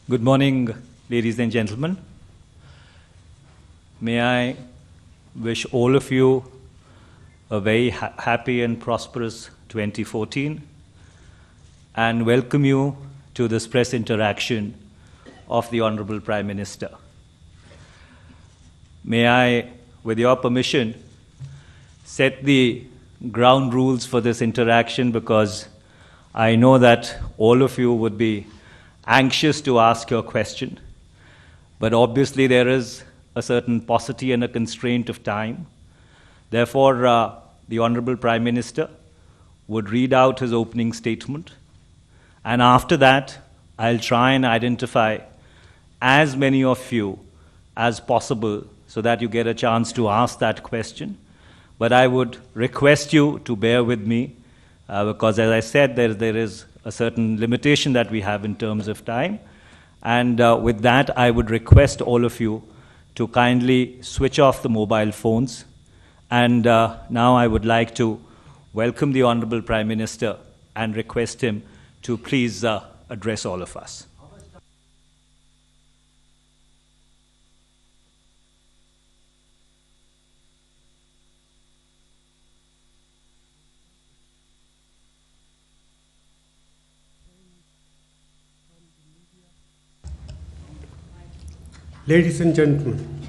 Good morning, ladies and gentlemen. May I wish all of you a very happy and prosperous 2014 and welcome you to this press interaction of the Honorable Prime Minister. May I, with your permission, set the ground rules for this interaction, because I know that all of you would be anxious to ask your question, but obviously there is a certain paucity and a constraint of time. Therefore, the Honorable Prime Minister would read out his opening statement, and after that, I'll try and identify as many of you as possible so that you get a chance to ask that question. But I would request you to bear with me because, as I said, there is a certain limitation that we have in terms of time. And with that, I would request all of you to kindly switch off the mobile phones. And now I would like to welcome the Honorable Prime Minister and request him to please address all of us. Ladies and gentlemen,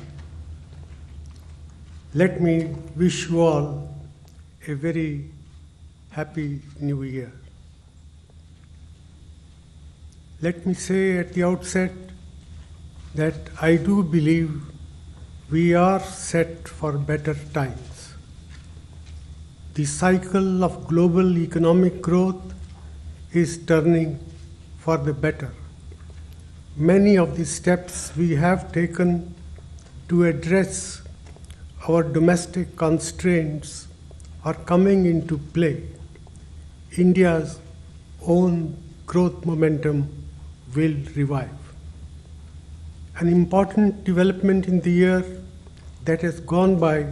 let me wish you all a very happy new year. Let me say at the outset that I do believe we are set for better times. The cycle of global economic growth is turning for the better. Many of the steps we have taken to address our domestic constraints are coming into play. India's own growth momentum will revive. An important development in the year that has gone by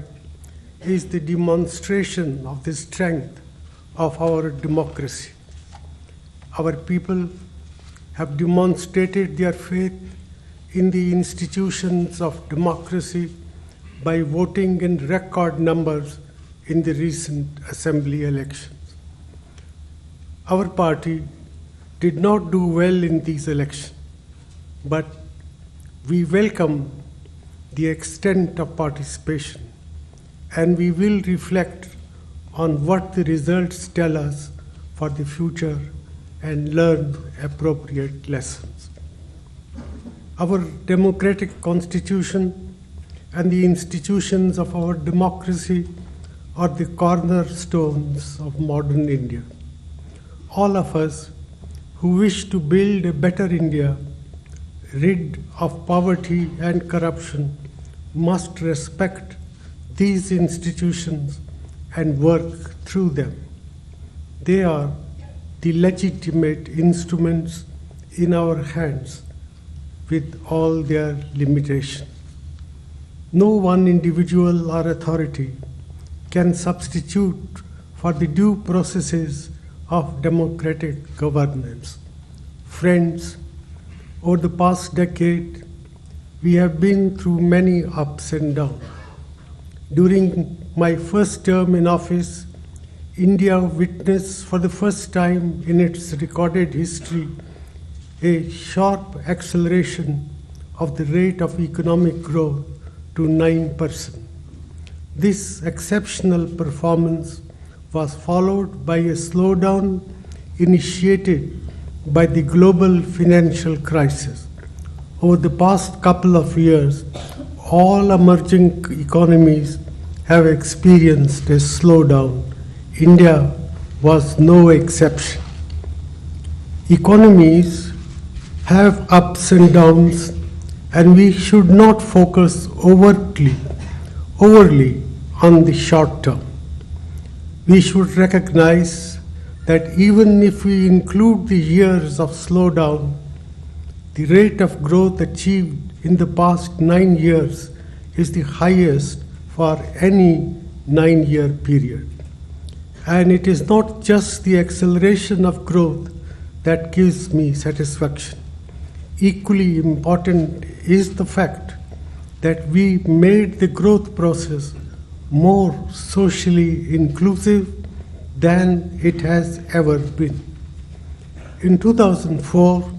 is the demonstration of the strength of our democracy. Our people have demonstrated their faith in the institutions of democracy by voting in record numbers in the recent assembly elections. Our party did not do well in these elections, but we welcome the extent of participation, and we will reflect on what the results tell us for the future and learn appropriate lessons. Our democratic constitution and the institutions of our democracy are the cornerstones of modern India. All of us who wish to build a better India, rid of poverty and corruption, must respect these institutions and work through them. They are the legitimate instruments in our hands with all their limitations. No one individual or authority can substitute for the due processes of democratic governance. Friends, over the past decade, we have been through many ups and downs. During my first term in office, India witnessed for the first time in its recorded history a sharp acceleration of the rate of economic growth to 9%. This exceptional performance was followed by a slowdown initiated by the global financial crisis. Over the past couple of years, all emerging economies have experienced a slowdown. India was no exception. Economies have ups and downs, and we should not focus overly on the short term. We should recognize that even if we include the years of slowdown, the rate of growth achieved in the past 9 years is the highest for any 9-year period. And it is not just the acceleration of growth that gives me satisfaction. equally important is the fact that we made the growth process more socially inclusive than it has ever been. In 2004,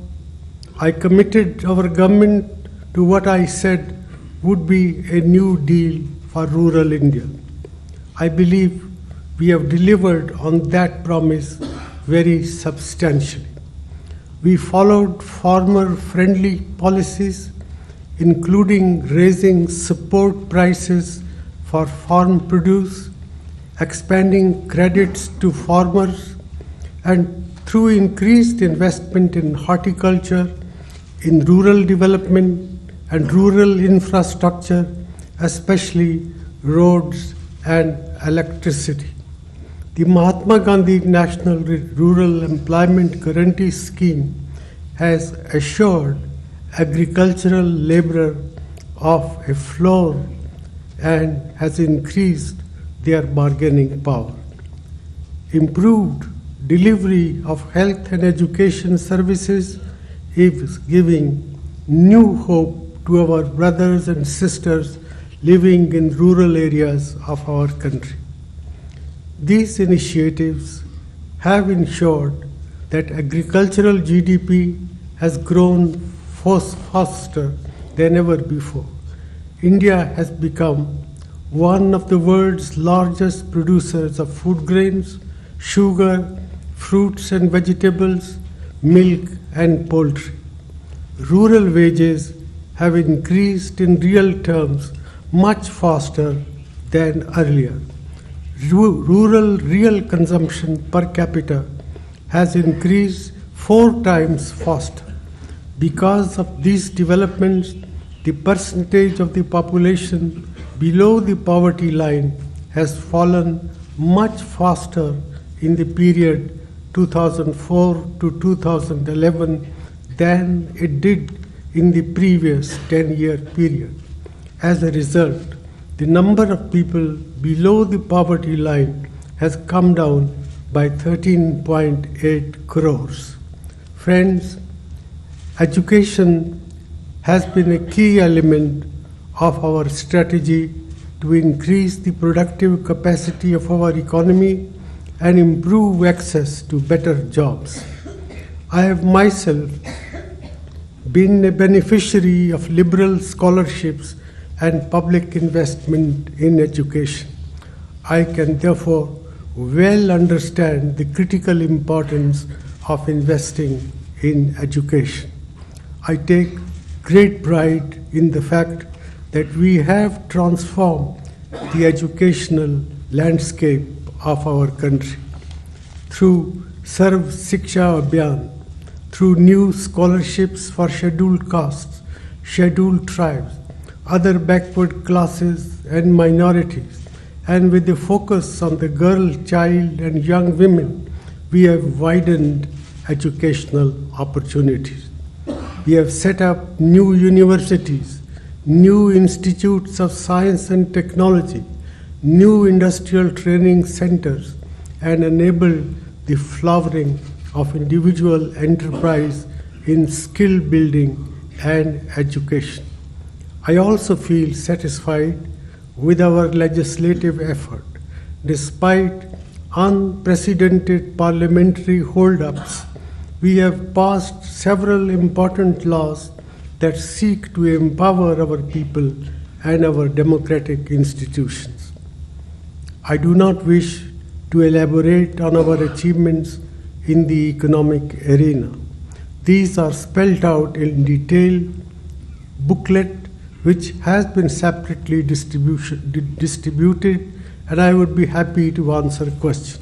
I committed our government to what I said would be a new deal for rural India. I believe we have delivered on that promise very substantially. We followed farmer-friendly policies, including raising support prices for farm produce, expanding credits to farmers, and through increased investment in horticulture, in rural development and rural infrastructure, especially roads and electricity. The Mahatma Gandhi National Rural Employment Guarantee Scheme has assured agricultural laborer of a floor and has increased their bargaining power. Improved delivery of health and education services is giving new hope to our brothers and sisters living in rural areas of our country. These initiatives have ensured that agricultural GDP has grown faster than ever before. India has become one of the world's largest producers of food grains, sugar, fruits and vegetables, milk and poultry. Rural wages have increased in real terms much faster than earlier. Rural real consumption per capita has increased 4 times faster. Because of these developments, the percentage of the population below the poverty line has fallen much faster in the period 2004 to 2011 than it did in the previous 10-year period. As a result, the number of people below the poverty line has come down by 13.8 crores. Friends, education has been a key element of our strategy to increase the productive capacity of our economy and improve access to better jobs. I have myself been a beneficiary of liberal scholarships and public investment in education. I can therefore well understand the critical importance of investing in education. I take great pride in the fact that we have transformed the educational landscape of our country through Sarv Shiksha Abhiyan, through new scholarships for scheduled castes, scheduled tribes, other backward classes and minorities, and with the focus on the girl, child, and young women, we have widened educational opportunities. We have set up new universities, new institutes of science and technology, new industrial training centers, and enabled the flowering of individual enterprise in skill building and education. I also feel satisfied with our legislative effort. Despite unprecedented parliamentary hold-ups, we have passed several important laws that seek to empower our people and our democratic institutions. I do not wish to elaborate on our achievements in the economic arena. These are spelled out in detail booklet which has been separately distributed, and I would be happy to answer questions.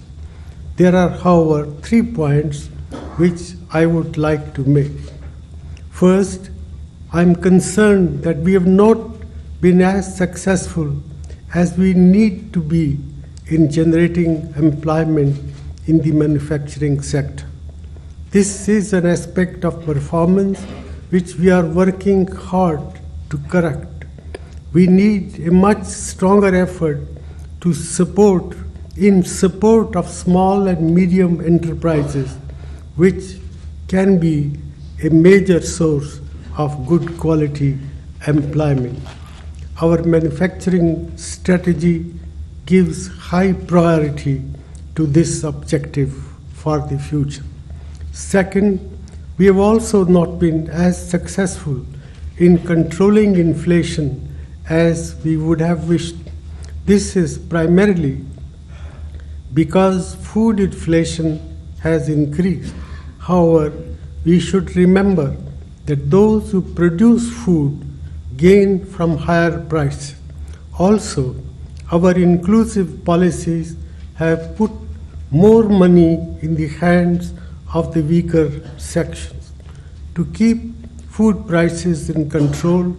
There are, however, 3 points which I would like to make. First, I am concerned that we have not been as successful as we need to be in generating employment in the manufacturing sector. This is an aspect of performance which we are working hard to correct. We need a much stronger effort to support of small and medium enterprises, which can be a major source of good quality employment. Our manufacturing strategy gives high priority to this objective for the future. Second, we have also not been as successful in controlling inflation as we would have wished. This is primarily because food inflation has increased. However, we should remember that those who produce food gain from higher prices. Also, our inclusive policies have put more money in the hands of the weaker sections. To keep food prices in control,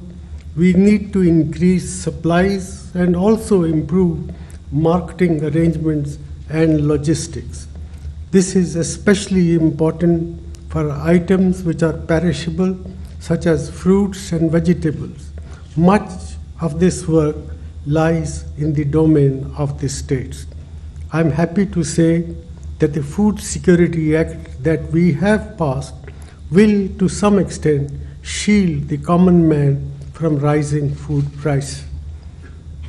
we need to increase supplies and also improve marketing arrangements and logistics. This is especially important for items which are perishable, such as fruits and vegetables. Much of this work lies in the domain of the states. I am happy to say that the Food Security Act that we have passed will, to some extent, shield the common man from rising food prices.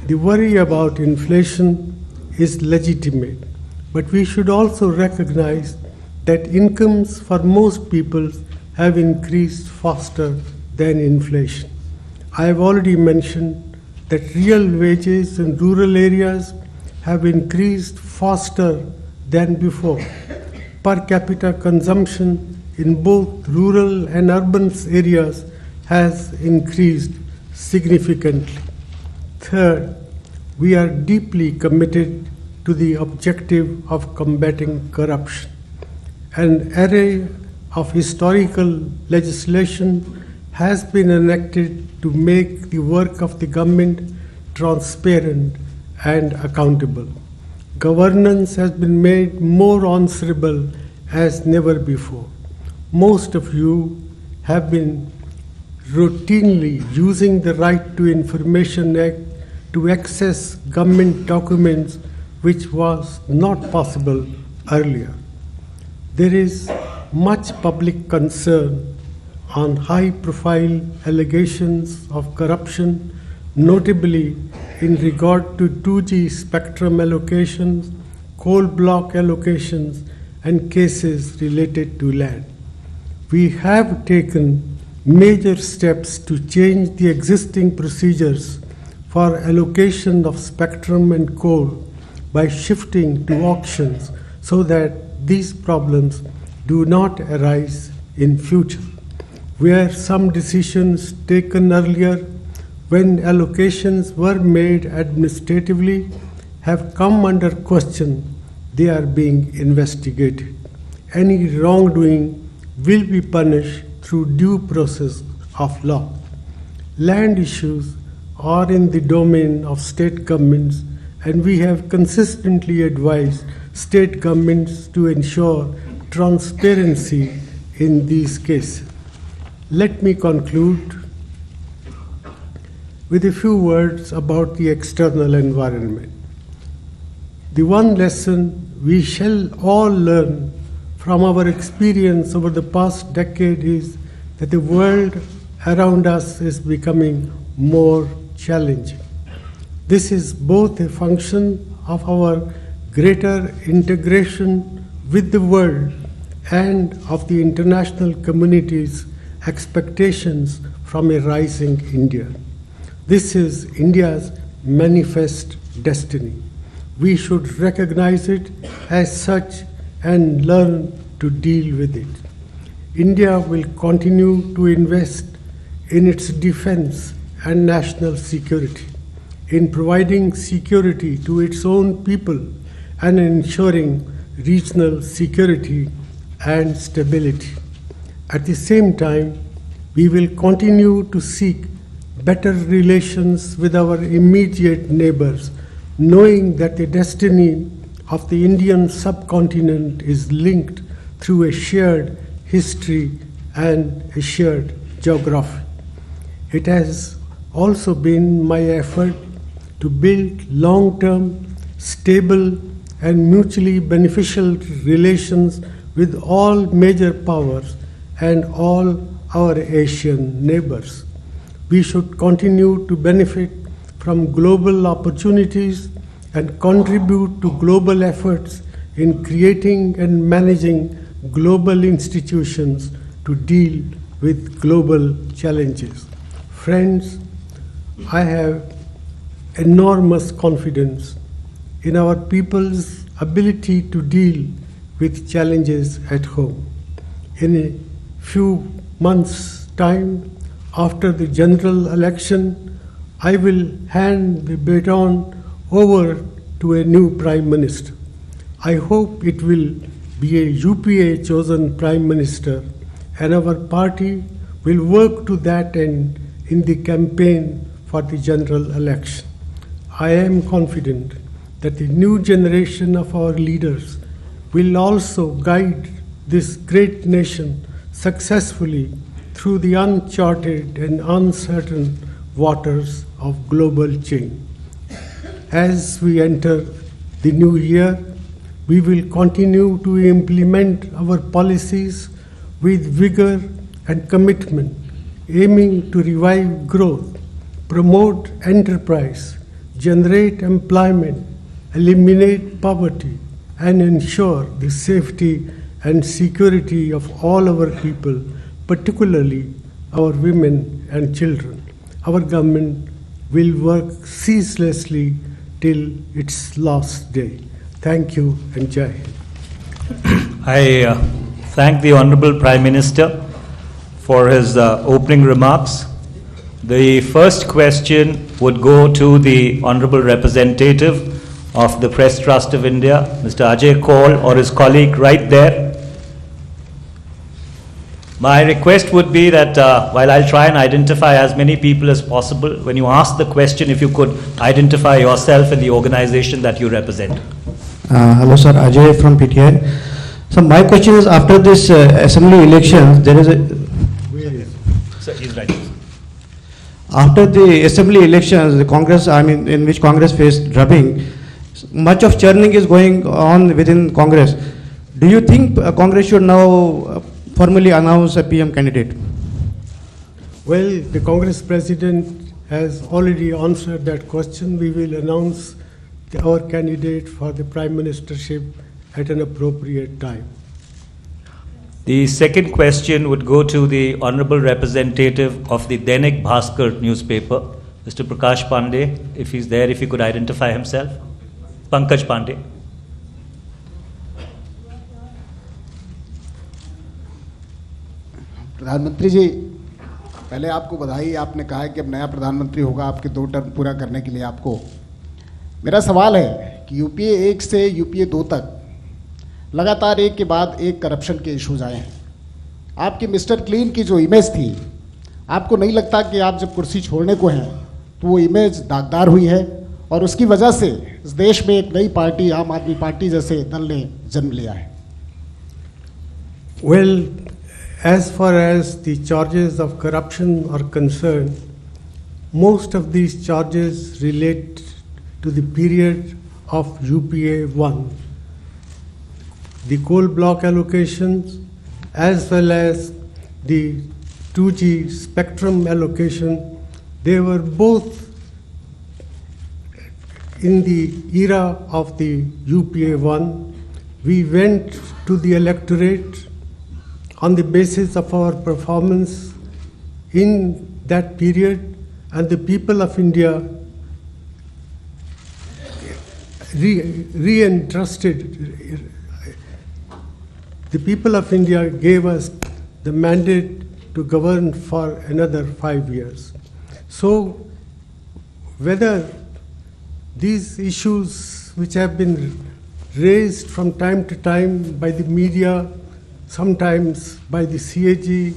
The worry about inflation is legitimate, but we should also recognize that incomes for most people have increased faster than inflation. I have already mentioned that real wages in rural areas have increased faster than before. Per capita consumption in both rural and urban areas has increased significantly. Third, we are deeply committed to the objective of combating corruption. An array of historical legislation has been enacted to make the work of the government transparent and accountable. Governance has been made more answerable as never before. Most of you have been routinely using the Right to Information Act to access government documents, which was not possible earlier. There is much public concern on high-profile allegations of corruption, notably in regard to 2G spectrum allocations, coal block allocations, and cases related to land. We have taken major steps to change the existing procedures for allocation of spectrum and coal by shifting to auctions so that these problems do not arise in future. Where some decisions taken earlier when allocations were made administratively have come under question, they are being investigated. Any wrongdoing will be punished through due process of law. Land issues are in the domain of state governments, and we have consistently advised state governments to ensure transparency in these cases. Let me conclude with a few words about the external environment. The one lesson we shall all learn from our experience over the past decade is that the world around us is becoming more challenging. This is both a function of our greater integration with the world and of the international community's expectations from a rising India. This is India's manifest destiny. We should recognize it as such and learn to deal with it. India will continue to invest in its defense and national security, in providing security to its own people and ensuring regional security and stability. At the same time, we will continue to seek better relations with our immediate neighbors, knowing that the destiny of the Indian subcontinent is linked through a shared history and a shared geography. It has also been my effort to build long-term, stable, and mutually beneficial relations with all major powers and all our Asian neighbors. We should continue to benefit from global opportunities and contribute to global efforts in creating and managing global institutions to deal with global challenges. Friends, I have enormous confidence in our people's ability to deal with challenges at home. In a few months' time, after the general election, I will hand the baton over to a new Prime Minister. I hope it will be a UPA chosen Prime Minister, and our party will work to that end in the campaign for the general election. I am confident that the new generation of our leaders will also guide this great nation successfully through the uncharted and uncertain waters of global change. As we enter the new year, we will continue to implement our policies with vigor and commitment, aiming to revive growth, promote enterprise, generate employment, eliminate poverty, and ensure the safety and security of all our people, particularly our women and children. Our government will work ceaselessly till its last day. Thank you and Jai Hind. I thank the Honorable Prime Minister for his opening remarks. The first question would go to the Honorable Representative of the Press Trust of India, Mr. Ajay Kaul, or his colleague right there. My request would be that while I'll try and identify as many people as possible, when you ask the question, if you could identify yourself and the organization that you represent. Hello sir, Ajay from PTI. So my question is, after this assembly elections, there is a... Sir, he's right. After the assembly elections, the Congress, in which Congress faced drubbing, much of churning is going on within Congress. Do you think Congress should now formally announce a PM candidate? Well, the Congress President has already answered that question. We will announce our candidate for the Prime Ministership at an appropriate time. The second question would go to the Honorable Representative of the Dainik Bhaskar newspaper, Mr. Prakash Pandey, if he's there, if he could identify himself. Pankaj Pandey. प्रधानमंत्री जी, पहले आपको बधाई। आपने कहा है कि अब नया प्रधानमंत्री होगा आपके 2 टर्म पूरा करने के लिए। आपको मेरा सवाल है कि यूपीए 1 से यूपीए 2 तक लगातार एक के बाद एक करप्शन के इश्यूज आए हैं। आपकी मिस्टर क्लीन की जो इमेज थी, आपको नहीं लगता कि आप जब कुर्सी छोड़ने को हैं तो वो इमेज दागदार हुई है और उसकी वजह से इस देश में एक नई पार्टी, आम आदमी पार्टी जैसे दल ने जन्म लिया है? Well, as far as the charges of corruption are concerned, most of these charges relate to the period of UPA 1. The coal block allocations as well as the 2G spectrum allocation, they were both in the era of the UPA 1. We went to the electorate on the basis of our performance in that period, and the people of India reentrusted. The people of India gave us the mandate to govern for another 5 years. So whether these issues which have been raised from time to time by the media, sometimes by the CAG,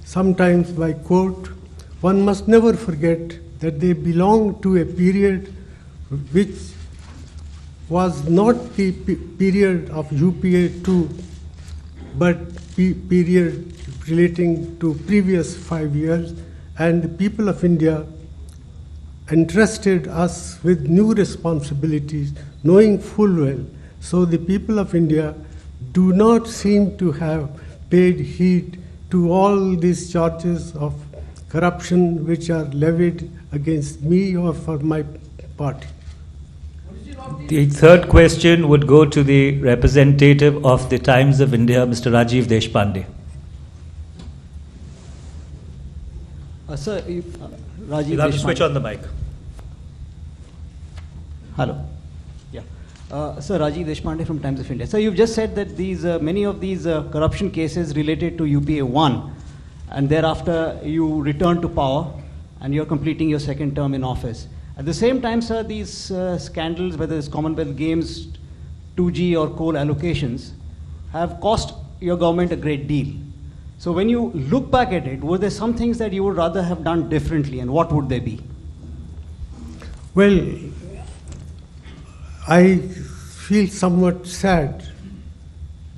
sometimes by court, one must never forget that they belong to a period which was not the period of UPA 2, but period relating to previous 5 years, and the people of India entrusted us with new responsibilities, knowing full well. So the people of India do not seem to have paid heed to all these charges of corruption which are levied against me or for my party. The third question would go to the representative of the Times of India, Mr. Rajiv Deshpande. Sir, Rajiv You'll have to Deshpande. switch on the mic. Hello. Yeah. Sir, Rajiv Deshpande from Times of India. Sir, you've just said that these many of these corruption cases related to UPA 1, and thereafter you return to power and you're completing your second term in office. At the same time, sir, these scandals, whether it's Commonwealth Games, 2G or coal allocations, have cost your government a great deal. So when you look back at it, were there some things that you would rather have done differently, and what would they be? Well, I feel somewhat sad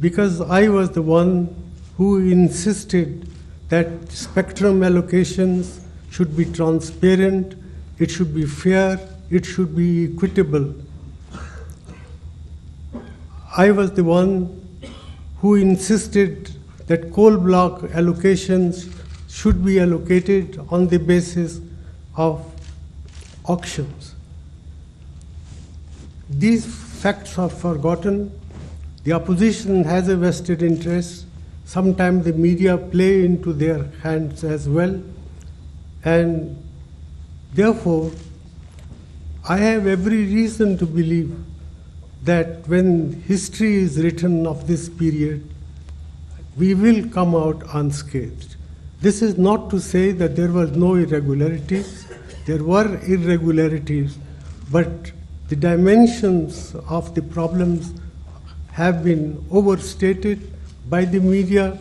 because I was the one who insisted that spectrum allocations should be transparent, it should be fair, it should be equitable. I was the one who insisted that coal block allocations should be allocated on the basis of auctions. These facts are forgotten. The opposition has a vested interest. Sometimes the media play into their hands as well. And therefore, I have every reason to believe that when history is written of this period, we will come out unscathed. This is not to say that there was no irregularities. There were irregularities, but the dimensions of the problems have been overstated by the media,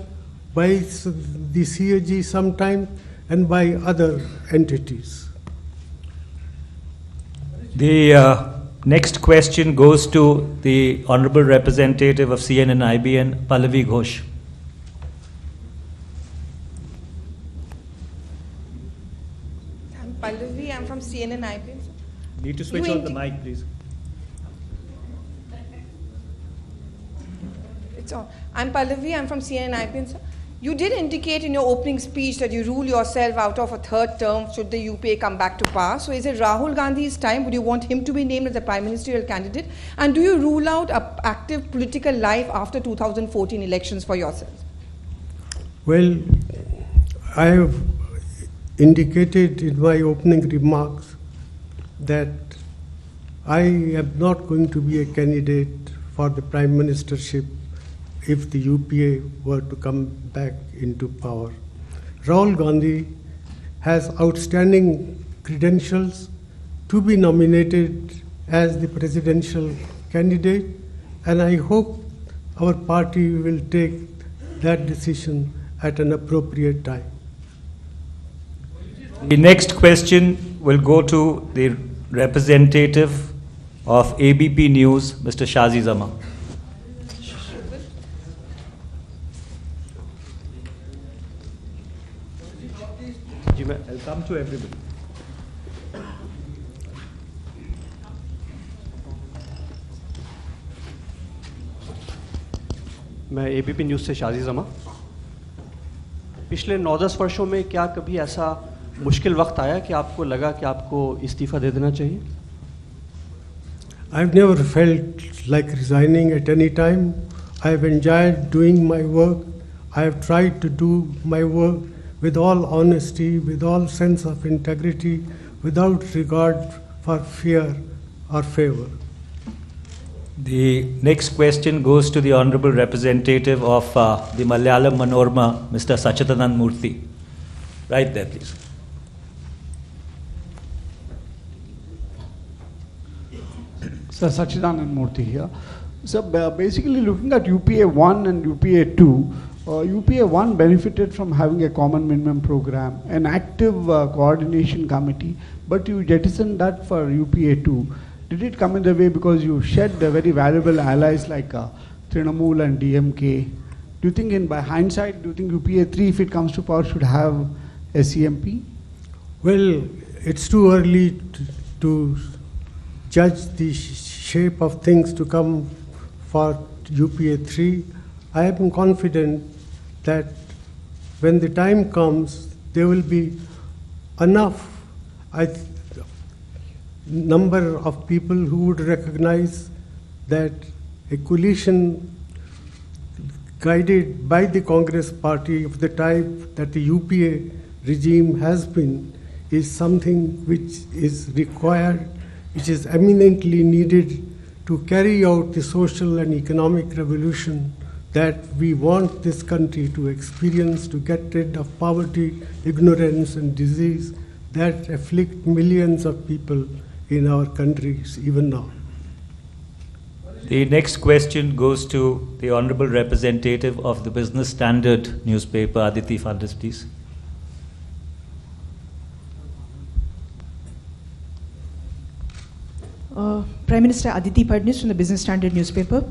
by the CAG sometimes, and by other entities. The next question goes to the Honorable Representative of CNN-IBN, Pallavi Ghosh. I'm Pallavi, I'm from CNN-IBN. Need to switch on the mic, please. It's on. I'm Pallavi, I'm from CNN-IBN, sir. You did indicate in your opening speech that you rule yourself out of a third term should the UPA come back to power. So is it Rahul Gandhi's time? Would you want him to be named as the prime ministerial candidate? And do you rule out an active political life after 2014 elections for yourself? Well, I have indicated in my opening remarks that I am not going to be a candidate for the prime ministership if the UPA were to come back into power. Rahul Gandhi has outstanding credentials to be nominated as the presidential candidate, and I hope our party will take that decision at an appropriate time. The next question will go to the representative of ABP News, Mr. Shazi Zama. I'll come to everybody. मैं ABP news से शाजी जमा। पिछले 9-10 वर्षों में क्या कभी ऐसा मुश्किल वक्त आया कि आपको लगा कि आपको इस्तीफ़ा दे देना चाहिए? I've never felt like resigning at any time. I've enjoyed doing my work. I've tried to do my work with all honesty, with all sense of integrity, without regard for fear or favor. The next question goes to the Honorable Representative of the Malayalam Manorama, Mr. Sachidanand Murthy. Right there, please. Sir, Sachidanand Murthy here. So basically looking at UPA 1 and UPA 2, UPA 1 benefited from having a common minimum program, an active coordination committee, but you jettisoned that for UPA 2. Did it come in the way because you shed very valuable allies like Trinamool and DMK? Do you think by hindsight, do you think UPA 3, if it comes to power, should have a CMP? Well, it's too early to judge the shape of things to come for UPA 3. I am confident that when the time comes, there will be enough number of people who would recognize that a coalition guided by the Congress party of the type that the UPA regime has been is something which is required, which is eminently needed to carry out the social and economic revolution that we want this country to experience, to get rid of poverty, ignorance, and disease that afflict millions of people in our countries even now. The next question goes to the Honorable Representative of the Business Standard newspaper, Aditi Fadis, please. Prime Minister Aditi Fadnis from the Business Standard newspaper.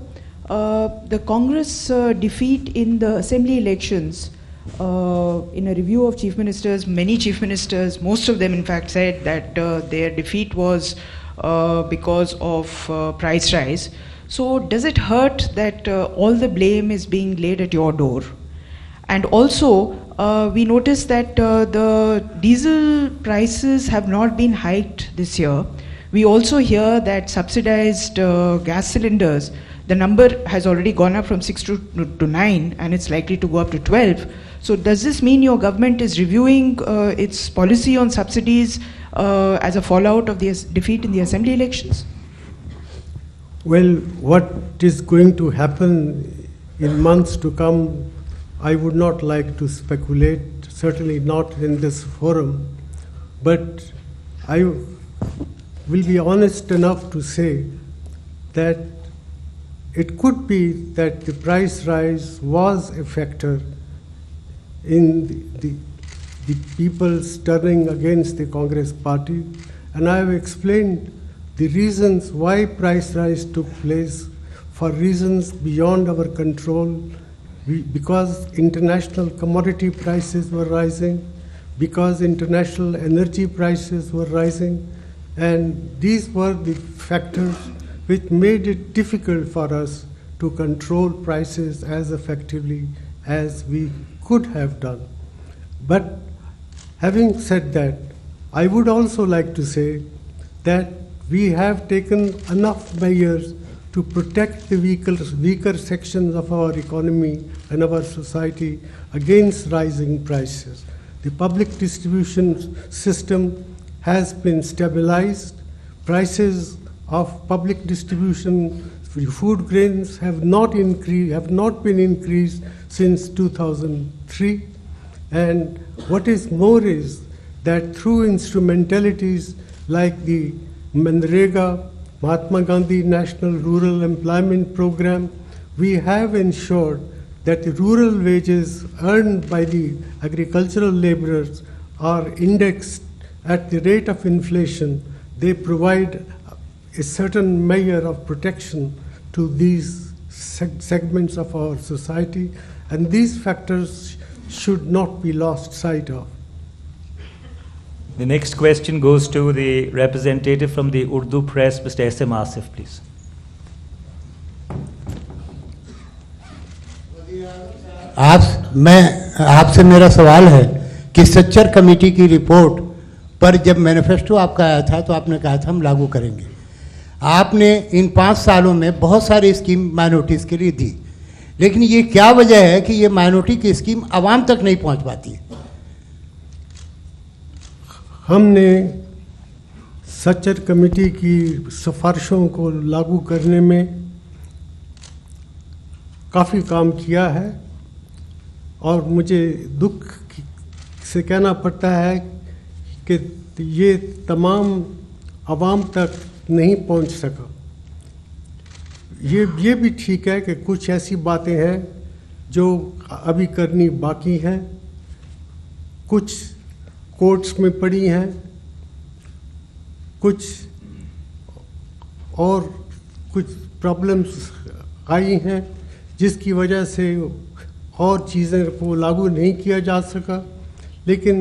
The Congress defeat in the assembly elections, in a review of chief ministers, many chief ministers, most of them in fact said that their defeat was because of price rise. So does it hurt that all the blame is being laid at your door? And also, we noticed that the diesel prices have not been hiked this year. We also hear that subsidized gas cylinders, the number has already gone up from 6 to 9, and it's likely to go up to 12. So does this mean your government is reviewing its policy on subsidies as a fallout of the defeat in the assembly elections? Well, what is going to happen in months to come, I would not like to speculate, certainly not in this forum, but I will be honest enough to say that it could be that the price rise was a factor in the people turning against the Congress party, and I have explained the reasons why price rise took place for reasons beyond our control, because international commodity prices were rising, because international energy prices were rising, and these were the factors which made it difficult for us to control prices as effectively as we could have done. But having said that, I would also like to say that we have taken enough measures to protect the weaker sections of our economy and our society against rising prices. The public distribution system has been stabilized. Prices of public distribution food grains have not been increased since 2003. And what is more is that through instrumentalities like the Manrega, Mahatma Gandhi National Rural Employment Program, we have ensured that the rural wages earned by the agricultural laborers are indexed at the rate of inflation. They provide a certain measure of protection to these segments of our society, and these factors should not be lost sight of. The next question goes to the representative from the Urdu press, Mr. S.M. Asif, please. आपसे मेरा सवाल है कि Sachar committee की report पर जब manifesto आपका आया था तो आपने कहा था हम लागू करेंगे। आपने इन 5 सालों में बहुत सारी स्कीम माइनॉरिटीज़ के लिए दी, लेकिन ये क्या वजह है कि ये माइनॉरिटी की स्कीम आवाम तक नहीं पहुंच पाती है? हमने सच्चर कमेटी की सिफारिशों को लागू करने में काफ़ी काम किया है, और मुझे दुख से कहना पड़ता है कि ये तमाम आवाम तक नहीं पहुंच सका। ये भी ठीक है कि कुछ ऐसी बातें हैं जो अभी करनी बाकी हैं, कुछ कोर्ट्स में पड़ी हैं, कुछ प्रॉब्लम्स आई हैं जिसकी वजह से और चीज़ें को लागू नहीं किया जा सका। लेकिन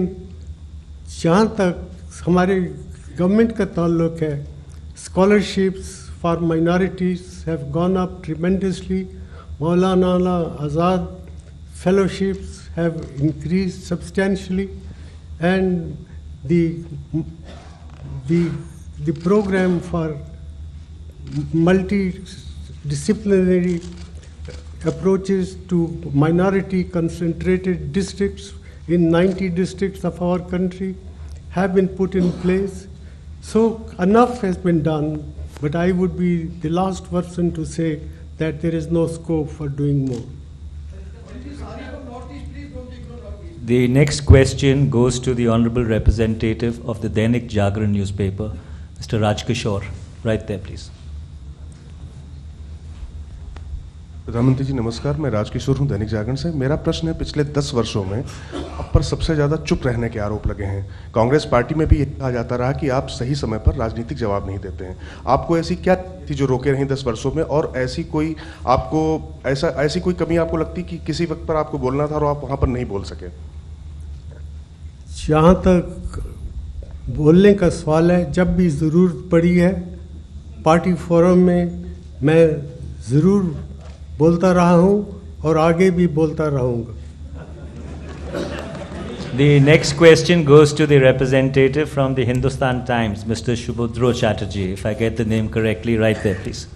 जहाँ तक हमारे गवर्नमेंट का ताल्लुक है, scholarships for minorities have gone up tremendously. Maulana Azad fellowships have increased substantially, and the program for multidisciplinary approaches to minority concentrated districts in 90 districts of our country have been put in place. So enough has been done, but I would be the last person to say that there is no scope for doing more. The next question goes to the Honorable Representative of the Dainik Jagran newspaper, Mr. Rajkishore. Right there, please. प्रधानमंत्री जी नमस्कार, मैं राजकिशोर हूं दैनिक जागरण से। मेरा प्रश्न है, पिछले 10 वर्षों में आप पर सबसे ज़्यादा चुप रहने के आरोप लगे हैं। कांग्रेस पार्टी में भी ये कहा जाता रहा कि आप सही समय पर राजनीतिक जवाब नहीं देते हैं। आपको ऐसी क्या थी जो रोके रही 10 वर्षों में, और ऐसी कोई कमी आपको लगती कि किसी वक्त पर आपको बोलना था और आप वहाँ पर नहीं बोल सके? जहाँ तक बोलने का सवाल है, जब भी ज़रूरत पड़ी है पार्टी फोरम में मैं ज़रूर बोलता रहा हूँ और आगे भी बोलता रहूँगा। The next question goes to the representative from the Hindustan Times, Mr. Shubhodro Chatterjee. If I get the name correctly, right there, please.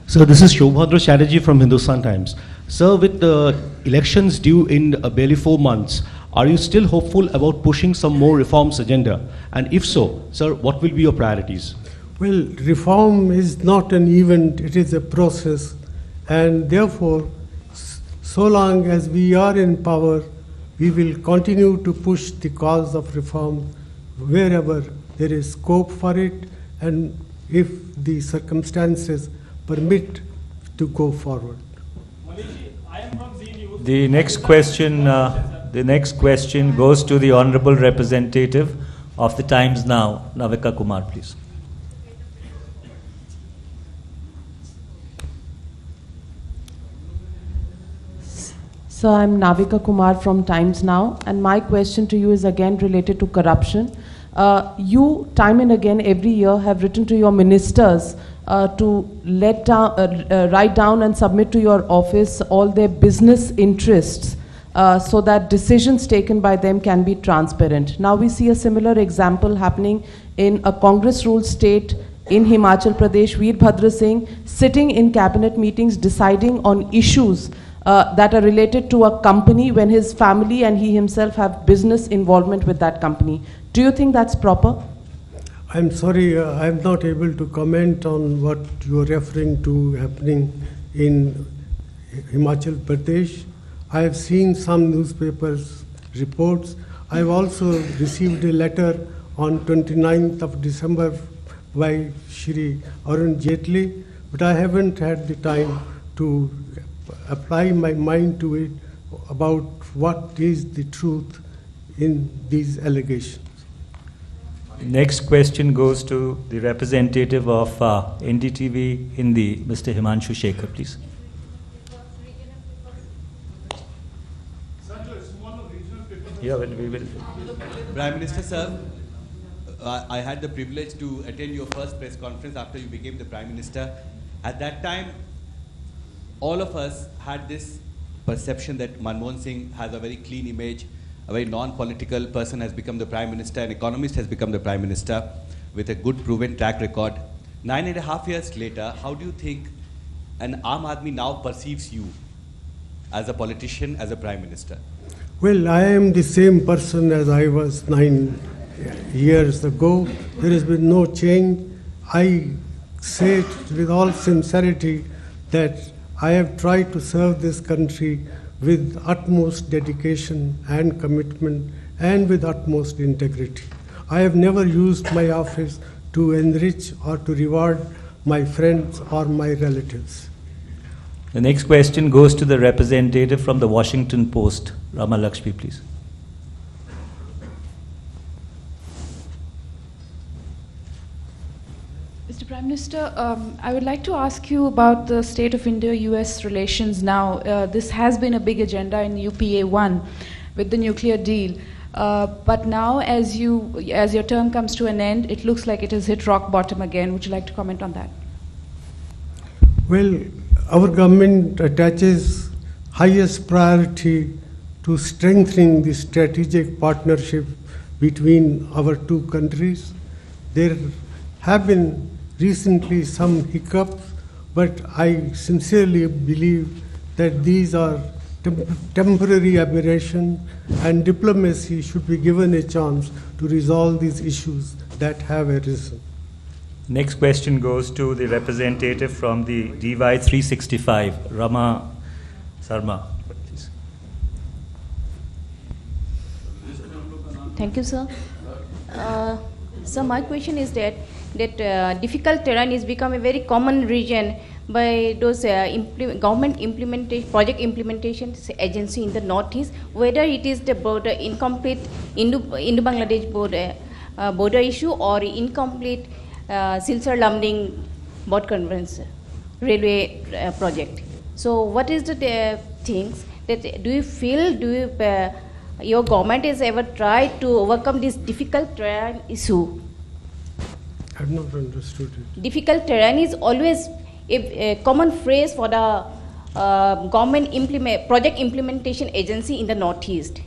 So this is Shubhodro Chatterjee from Hindustan Times. Sir, with the elections due in barely 4 months, are you still hopeful about pushing some more reforms agenda? And if so, sir, what will be your priorities? Well, reform is not an event, it is a process. And therefore, so long as we are in power, we will continue to push the cause of reform wherever there is scope for it, and if the circumstances permit to go forward. The next question goes to the Honorable Representative of the Times Now, Navika Kumar, please. So I'm Navika Kumar from Times Now, and my question to you is again related to corruption. You, time and again, every year, have written to your ministers to write down and submit to your office all their business interests so that decisions taken by them can be transparent. Now we see a similar example happening in a Congress-ruled state in Himachal Pradesh. Veerbhadra Singh sitting in cabinet meetings deciding on issues that are related to a company when his family and he himself have business involvement with that company. Do you think that's proper? I'm sorry, I'm not able to comment on what you're referring to happening in Himachal Pradesh. I have seen some newspapers reports. I've also received a letter on 29th of December by Shri Arun Jaitley, but I haven't had the time to apply my mind to it about what is the truth in these allegations. Next question goes to the representative of NDTV Hindi, Mr. Himanshu Shekhar, please. Yeah, well, we will. Prime Minister, sir, I had the privilege to attend your first press conference after you became the Prime Minister. At that time, all of us had this perception that Manmohan Singh has a very clean image, a very non-political person has become the Prime Minister, an economist has become the Prime Minister with a good proven track record. 9.5 years later, how do you think an Aam Aadmi now perceives you as a politician, as a Prime Minister? Well, I am the same person as I was 9 years ago. There has been no change. I say it with all sincerity that I have tried to serve this country with utmost dedication and commitment and with utmost integrity. I have never used my office to enrich or to reward my friends or my relatives. The next question goes to the representative from the Washington Post, Rama Lakshmi, please. Mr. Prime Minister, I would like to ask you about the state of India-US relations now. This has been a big agenda in UPA-1 with the nuclear deal. But now, as your term comes to an end, it looks like it has hit rock bottom again. Would you like to comment on that? Well, our government attaches highest priority to strengthening the strategic partnership between our two countries. There have been recently some hiccups, but I sincerely believe that these are temporary aberration, and diplomacy should be given a chance to resolve these issues that have arisen. Next question goes to the representative from the DY 365, Rama Sarma. Please. Thank you, sir. So my question is that difficult terrain is become a very common region by those government implementation, project implementation agency in the northeast, whether it is the border incomplete Indo-Bangladesh border issue or incomplete Silchar Lamding Board Conference railway project. So what is the things that do you feel, your government has ever tried to overcome this difficult terrain issue? I have not understood it. Difficult terrain is always a common phrase for the government project implementation agency in the northeast.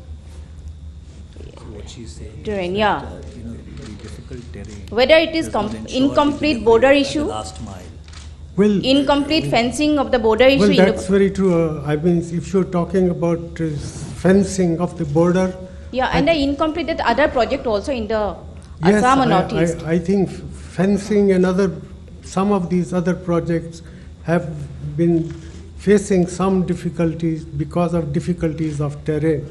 What she's saying. Terrain, yeah. The difficult terrain. Whether it is incomplete border issue, last mile. Well, incomplete fencing of the border issue. Well, that's very true. I mean, if you're talking about fencing of the border. Yeah, and the incomplete that other project also in the Yes, Assam and northeast. I think fencing and some of these other projects have been facing some difficulties because of difficulties of terrain.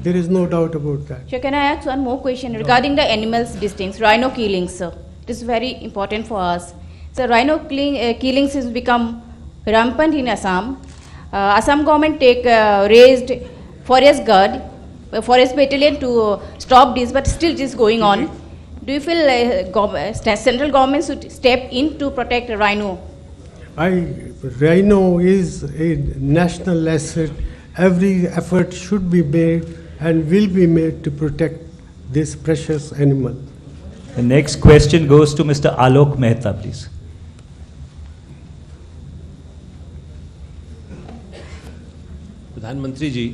There is no doubt about that. So can I ask one more question regarding the animals distincts, rhino killings, sir? This is very important for us. So rhino killings has become rampant in Assam. Assam government raised forest guard, forest battalion to stop this, but still this is going on. Do you feel central government should step in to protect rhino? Rhino is a national asset. Every effort should be made and will be made to protect this precious animal. The next question goes to Mr. Alok Mehta, please. प्रधानमंत्री जी,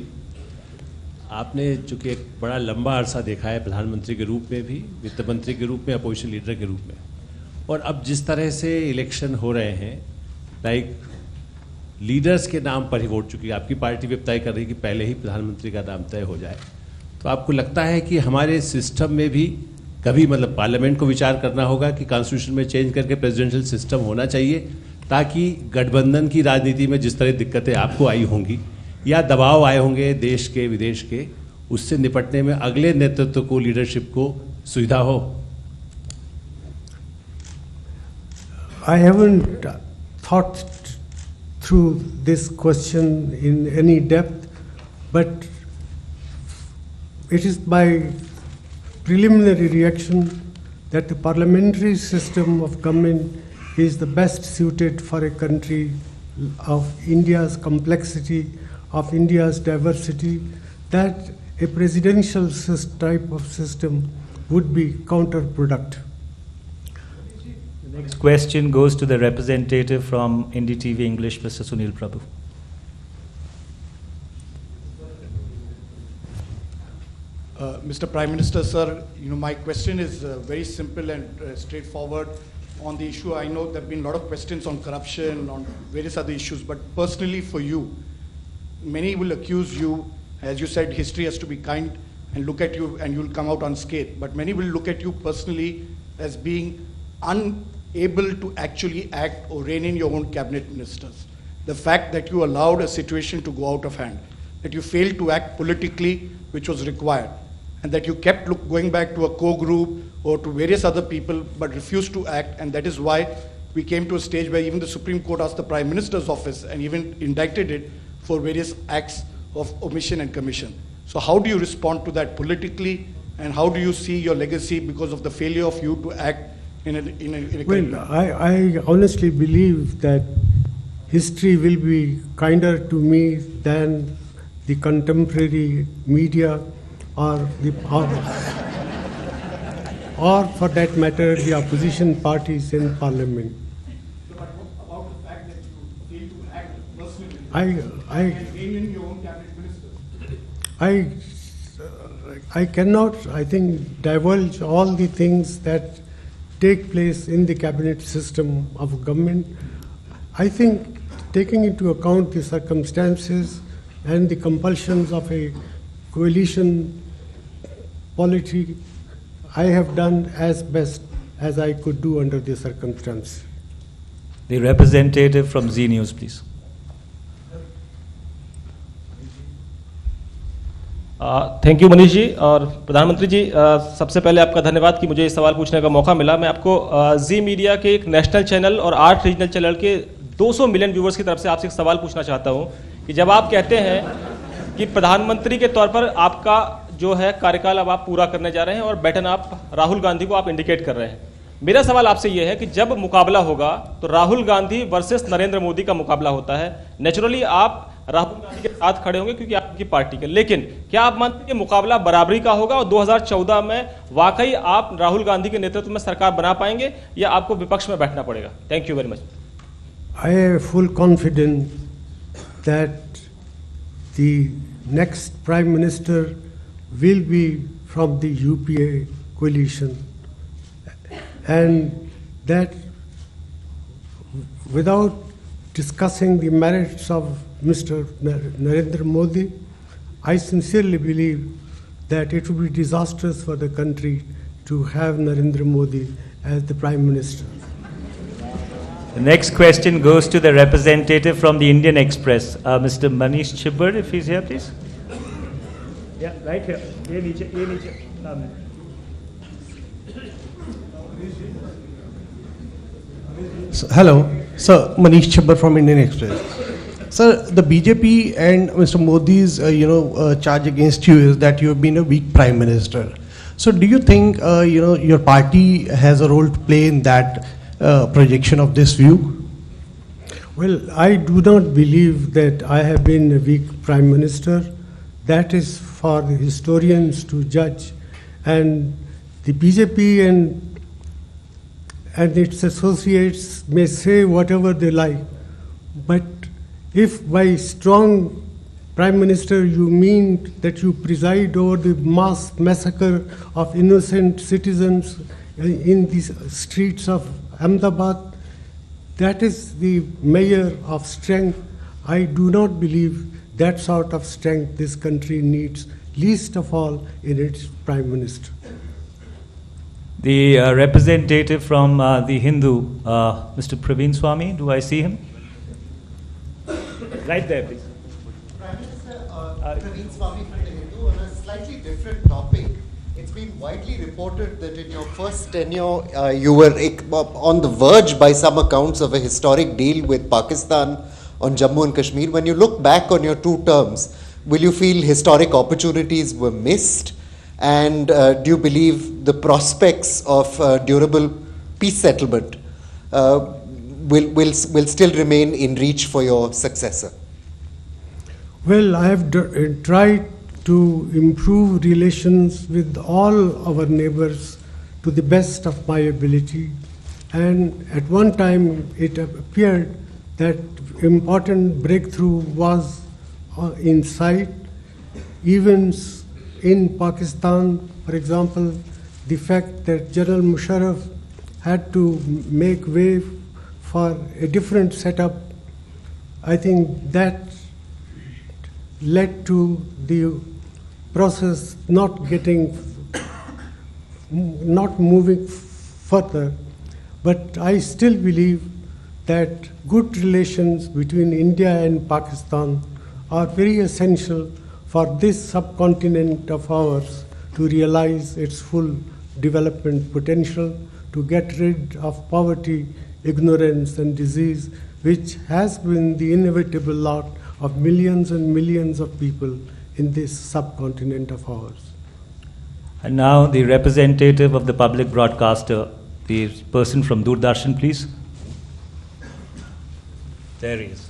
आपने चूँकि एक बड़ा लंबा अरसा देखा है प्रधानमंत्री के रूप में भी, वित्त मंत्री के रूप में, अपोजिशन लीडर के रूप में, और अब जिस तरह से इलेक्शन हो रहे हैं, लाइक लीडर्स के नाम पर ही वोट, चूँकि आपकी पार्टी भी तय कर रही है कि पहले ही प्रधानमंत्री का नाम तय हो जाए, तो आपको लगता है कि हमारे सिस्टम में भी कभी मतलब पार्लियामेंट को विचार करना होगा कि कॉन्स्टिट्यूशन में चेंज करके प्रेसिडेंशियल सिस्टम होना चाहिए, ताकि गठबंधन की राजनीति में जिस तरह दिक्कतें आपको आई होंगी या दबाव आए होंगे देश के विदेश के, उससे निपटने में अगले नेतृत्व को, लीडरशिप को सुविधा हो? I haven't thought through this question in any depth, but it is my preliminary reaction that the parliamentary system of government is the best suited for a country of India's complexity, of India's diversity, that a presidential type of system would be counterproductive. The next question goes to the representative from NDTV English, Mr. Sunil Prabhu. Mr. Prime Minister, sir, my question is very simple and straightforward on the issue. I know there have been a lot of questions on corruption, on various other issues, but personally for you, many will accuse you, as you said, history has to be kind and look at you and you'll come out unscathed, but many will look at you personally as being unable to actually act or rein in your own cabinet ministers. The fact that you allowed a situation to go out of hand, that you failed to act politically, which was required, and that you kept going back to a core group or to various other people but refused to act, and that is why we came to a stage where even the Supreme Court asked the Prime Minister's office and even indicted it for various acts of omission and commission. So how do you respond to that politically, and how do you see your legacy because of the failure of you to act in a Well, I honestly believe that history will be kinder to me than the contemporary media or for that matter the opposition parties in parliament. But about the fact that I cannot, I think, divulge all the things that take place in the cabinet system of government. I think, taking into account the circumstances and the compulsions of a coalition polity, I have done as best as I could do under the circumstances. The representative from Z News, please. Thank you Manish ji. और प्रधानमंत्री जी, सबसे पहले आपका धन्यवाद कि मुझे इस सवाल पूछने का मौका मिला। मैं आपको जी मीडिया के एक नेशनल चैनल और 8 रीजनल चैनल के 200 मिलियन व्यूवर्स की तरफ से आपसे एक सवाल पूछना चाहता हूं कि जब आप कहते हैं कि प्रधानमंत्री के तौर पर आपका जो है कार्यकाल अब आप पूरा करने जा रहे हैं और बैटन आप राहुल गांधी को आप इंडिकेट कर रहे हैं, मेरा सवाल आपसे यह है कि जब मुकाबला होगा तो राहुल गांधी वर्सेस नरेंद्र मोदी का मुकाबला होता है। नेचुरली आप राहुल गांधी के साथ खड़े होंगे क्योंकि आपकी पार्टी के, लेकिन क्या आप मानते हैं कि मुकाबला बराबरी का होगा और 2014 में वाकई आप राहुल गांधी के नेतृत्व में सरकार बना पाएंगे या आपको विपक्ष में बैठना पड़ेगा? Thank you very much. I have full confidence that the next Prime Minister will be from the UPA coalition, and that without discussing the merits of Mr. Narendra Modi, I sincerely believe that it would be disastrous for the country to have Narendra Modi as the Prime Minister. The next question goes to the representative from the Indian Express, Mr. Manish Chibber, if he's here, please. Yeah, right here. Ye niche. Hello, sir. Manish Chibber from Indian Express. Sir, the BJP and Mr. Modi's, charge against you is that you have been a weak prime minister. So, do you think, your party has a role to play in that projection of this view? Well, I do not believe that I have been a weak prime minister. That is for the historians to judge, and the BJP and its associates may say whatever they like, but if by strong prime minister you mean that you preside over the mass massacre of innocent citizens in the streets of Ahmedabad, that is the measure of strength. I do not believe that sort of strength this country needs, least of all in its prime minister. The representative from the Hindu, Mr. Praveen Swami, do I see him? Right there, please. Prime Minister, Pratidhvani from the Hindu, on a slightly different topic. It's been widely reported that in your first tenure, you were on the verge, by some accounts, of a historic deal with Pakistan on Jammu and Kashmir. When you look back on your 2 terms, will you feel historic opportunities were missed? And do you believe the prospects of durable peace settlement will still remain in reach for your successor? Well, I have tried to improve relations with all our neighbors to the best of my ability, and at one time it appeared that important breakthrough was in sight. Events in Pakistan, for example, the fact that General Musharraf had to make way for a different setup, I think that led to the process not moving further. But I still believe that good relations between India and Pakistan are very essential for this subcontinent of ours to realize its full development potential, to get rid of poverty, ignorance, and disease, which has been the inevitable lot of millions and millions of people in this subcontinent of ours. And now the representative of the public broadcaster, the person from Doordarshan, please. There he is.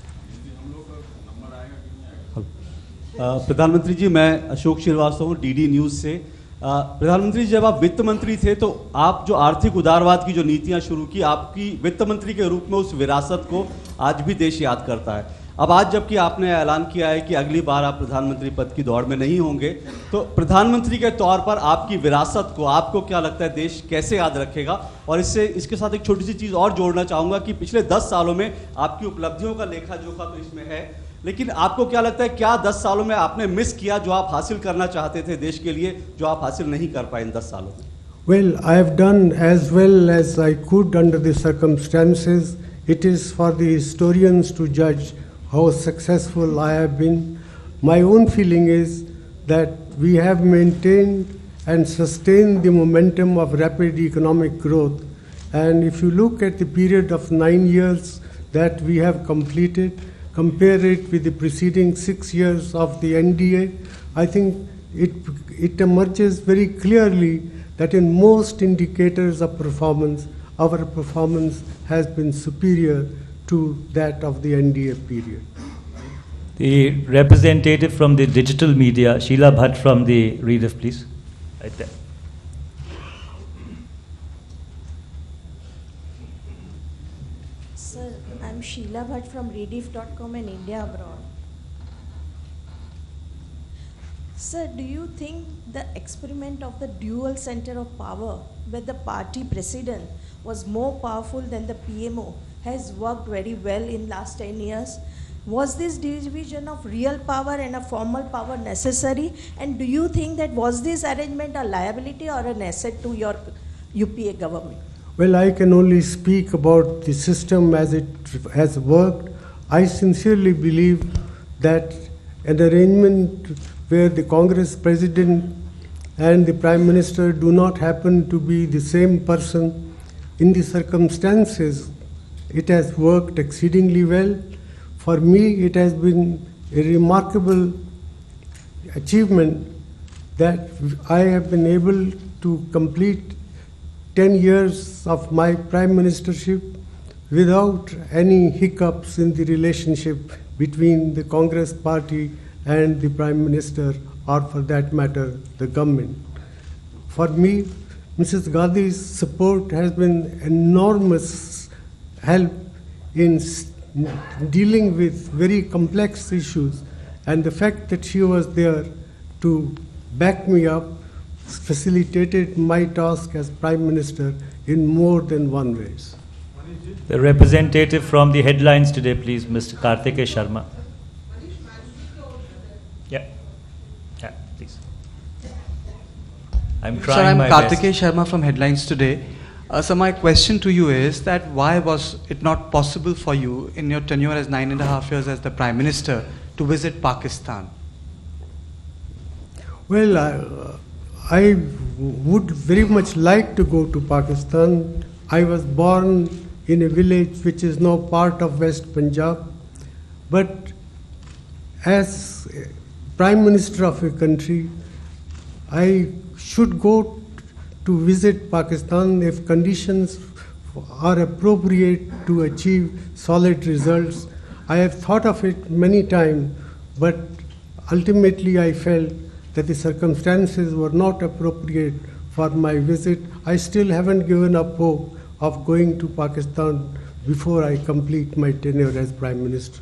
प्रधानमंत्री जी, मैं अशोक श्रीवास्तव हूँ DD news से। प्रधानमंत्री जी, जब आप वित्त मंत्री थे तो आप जो आर्थिक उदारवाद की जो नीतियाँ शुरू की, आपकी वित्त मंत्री के रूप में उस विरासत को आज भी देश याद करता है। अब आज जबकि आपने ऐलान किया है कि अगली बार आप प्रधानमंत्री पद की दौड़ में नहीं होंगे, तो प्रधानमंत्री के तौर पर आपकी विरासत को आपको क्या लगता है देश कैसे याद रखेगा? और इसके साथ एक छोटी सी चीज़ और जोड़ना चाहूँगा कि पिछले 10 सालों में आपकी उपलब्धियों का लेखा जोखा तो इसमें है, लेकिन आपको क्या लगता है क्या 10 सालों में आपने मिस किया जो आप हासिल करना चाहते थे देश के लिए, जो आप हासिल नहीं कर पाए इन 10 सालों में? Well, I have done as well as I could under the circumstances. It is for the historians to judge how successful I have been. My own feeling is that we have maintained and sustained the momentum of rapid economic growth. And if you look at the period of 9 years that we have completed, compare it with the preceding 6 years of the NDA, I think it emerges very clearly that in most indicators of performance, our performance has been superior to that of the NDA period. The representative from the digital media, Sheila Bhatt from the Rediff, please. Right there. Sir, I'm Sheila Bhatt from Rediff.com and India Abroad. Sir, do you think the experiment of the dual center of power, where the party president was more powerful than the PMO, has worked very well in last 10 years? Was this division of real power and a formal power necessary? And do you think that was this arrangement a liability or an asset to your UPA government? Well, I can only speak about the system as it has worked. I sincerely believe that an arrangement where the Congress president and the Prime Minister do not happen to be the same person, in the circumstances, it has worked exceedingly well. For me, it has been a remarkable achievement that I have been able to complete 10 years of my prime ministership without any hiccups in the relationship between the Congress party and the Prime Minister, or for that matter, the government. For me, Mrs. Gandhi's support has been enormous help in dealing with very complex issues, and the fact that she was there to back me up facilitated my task as Prime Minister in more than one ways. The representative from the headlines today, please, Mr. Karthikeya Sharma. Yeah, please. I'm trying Sir, I'm my Karthikeya best. Sharma from Headlines Today. So my question to you is that why was it not possible for you in your tenure as 9.5 years as the Prime Minister to visit Pakistan? Well, I would very much like to go to Pakistan. I was born in a village which is now part of West Punjab. But as Prime Minister of a country, I should go to visit Pakistan if conditions are appropriate to achieve solid results. I have thought of it many times, but ultimately I felt that the circumstances were not appropriate for my visit. I still haven't given up hope of going to Pakistan before I complete my tenure as Prime Minister.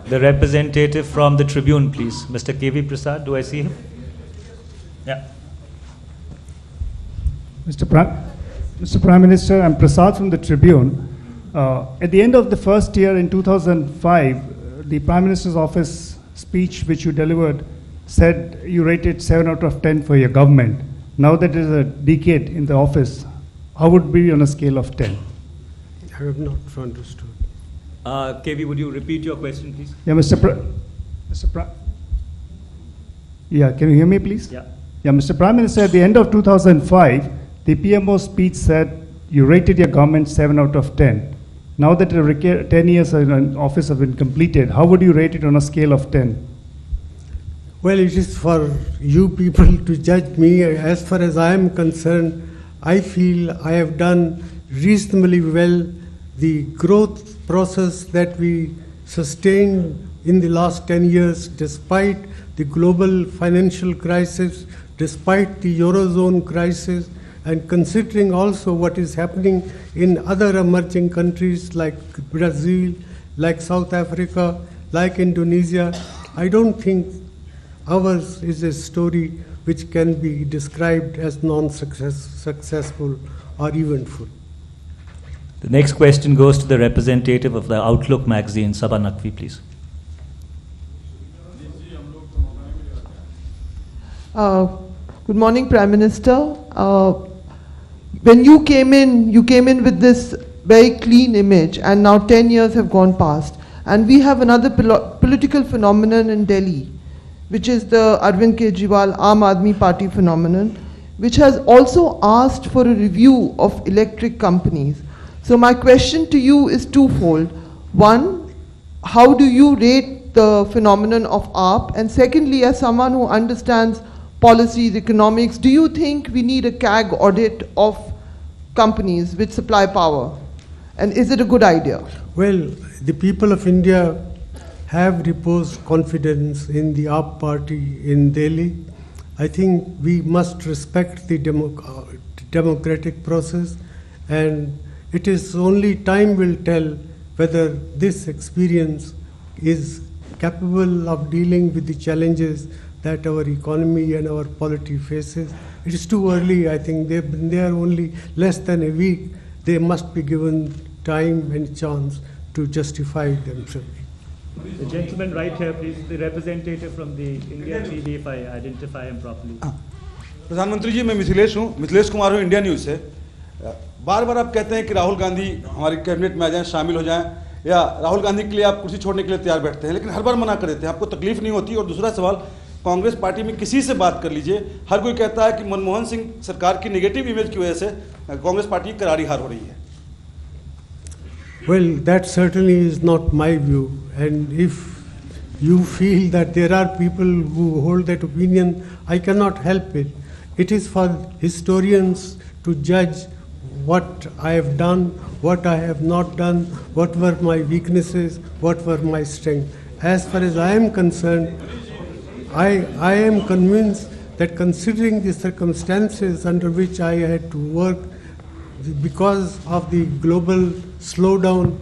The representative from the Tribune, please. Mr. K.V. Prasad, do I see him? Yeah. Mr. Prime Minister, I'm Prasad from the Tribune. At the end of the first year in 2005, the Prime Minister's office speech which you delivered said you rated 7 out of 10 for your government. Now that it is a decade in the office, how would it be on a scale of 10? I have not understood. KV, would you repeat your question, please? Yeah, Yeah, can you hear me, please? Yeah. Yeah, Mr. Prime Minister, at the end of 2005, the PMO speech said you rated your government 7 out of 10. Now that 10 years in office have been completed, how would you rate it on a scale of 10? Well, it is for you people to judge me. As far as I am concerned, I feel I have done reasonably well. The growth process that we sustained in the last 10 years, despite the global financial crisis, despite the Eurozone crisis, and considering also what is happening in other emerging countries like Brazil like South Africa, like Indonesia. I don't think ours is a story which can be described as non-successful or eventful. The next question goes to the representative of the Outlook magazine, Sabha Naqvi, please. Good morning, Prime Minister. When you came in with this very clean image, and now 10 years have gone past, and we have another political phenomenon in Delhi, which is the Arvind Kejriwal Aam Aadmi Party phenomenon, which has also asked for a review of electric companies. So my question to you is twofold. One, how do you rate the phenomenon of AAP? And secondly, as someone who understands policies, economics, do you think we need a CAG audit of companies which supply power? And is it a good idea? Well, the people of India have reposed confidence in the AAP party in Delhi. I think we must respect the democratic process, and it is only time will tell whether this experience is capable of dealing with the challenges that our economy and our polity faces. It is too early. I think they've been there only less than a week. They must be given time and chance to justify themselves. The gentleman right here, please, the representative from the Indian TV, if I identify him properly. प्रधानमंत्री जी, मैं मिथिलेश कुमार हूँ India news से। बार बार आप कहते हैं कि राहुल गांधी हमारी cabinet में आ जाएं, शामिल हो जाएं, या राहुल गांधी के लिए आप कुर्सी छोड़ने के लिए तैयार बैठते हैं, लेकिन हर बार मना कर देते हैं, आपको तकलीफ नहीं होती। और दूसरा सवाल, कांग्रेस पार्टी में किसी से बात कर लीजिए, हर कोई कहता है कि मनमोहन सिंह सरकार की नेगेटिव इमेज की वजह से कांग्रेस पार्टी की करारी हार हो रही है। Well, that certainly is not my view, and if you feel that there are people who hold that opinion, I cannot help it. It is for historians to judge what I have done, what I have not done, what were my weaknesses, what were my strengths. As far as I am concerned, I am convinced that considering the circumstances under which I had to work, because of the global slowdown,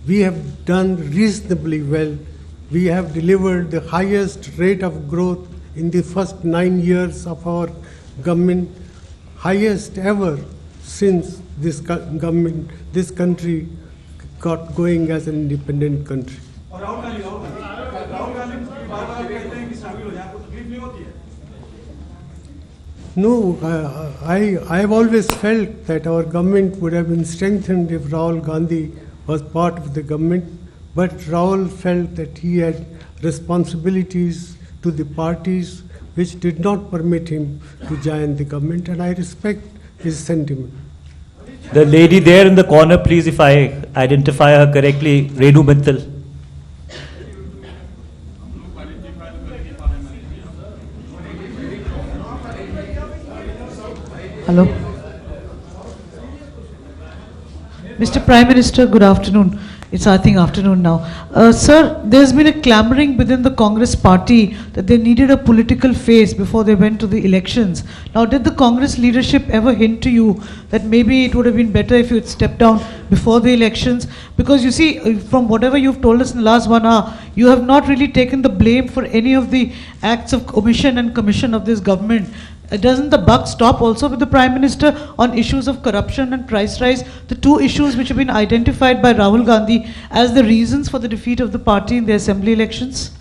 we have done reasonably well. We have delivered the highest rate of growth in the first 9 years of our government, highest ever since this government, this country got going as an independent country. No, I have always felt that our government would have been strengthened if Rahul Gandhi was part of the government, but Rahul felt that he had responsibilities to the parties which did not permit him to join the government, and I respect his sentiment. The lady there in the corner, please, if I identify her correctly, Renu Mittal. Hello. Mr. Prime Minister, good afternoon. It's, I think, afternoon now. Sir, there's been a clamoring within the Congress party that they needed a political face before they went to the elections. Now, did the Congress leadership ever hint to you that maybe it would have been better if you had stepped down before the elections? Because you see, from whatever you've told us in the last 1 hour, you have not really taken the blame for any of the acts of omission and commission of this government. Doesn't the buck stop also with the Prime Minister on issues of corruption and price rise, the two issues which have been identified by Rahul Gandhi as the reasons for the defeat of the party in the assembly elections?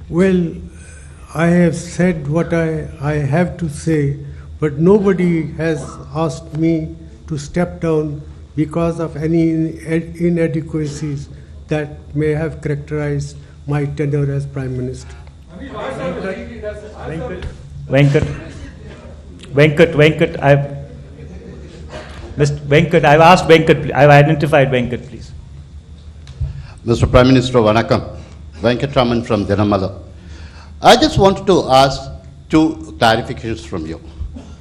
Well, I have said what I have to say, but nobody has asked me to step down because of any inadequacies that may have characterized my tenure as Prime Minister. Venkat, I've asked Venkat, I've identified Venkat, please. Mr. Prime Minister, Vanakkam. Venkat Raman from Dinamala. I just wanted to ask two clarifications from you.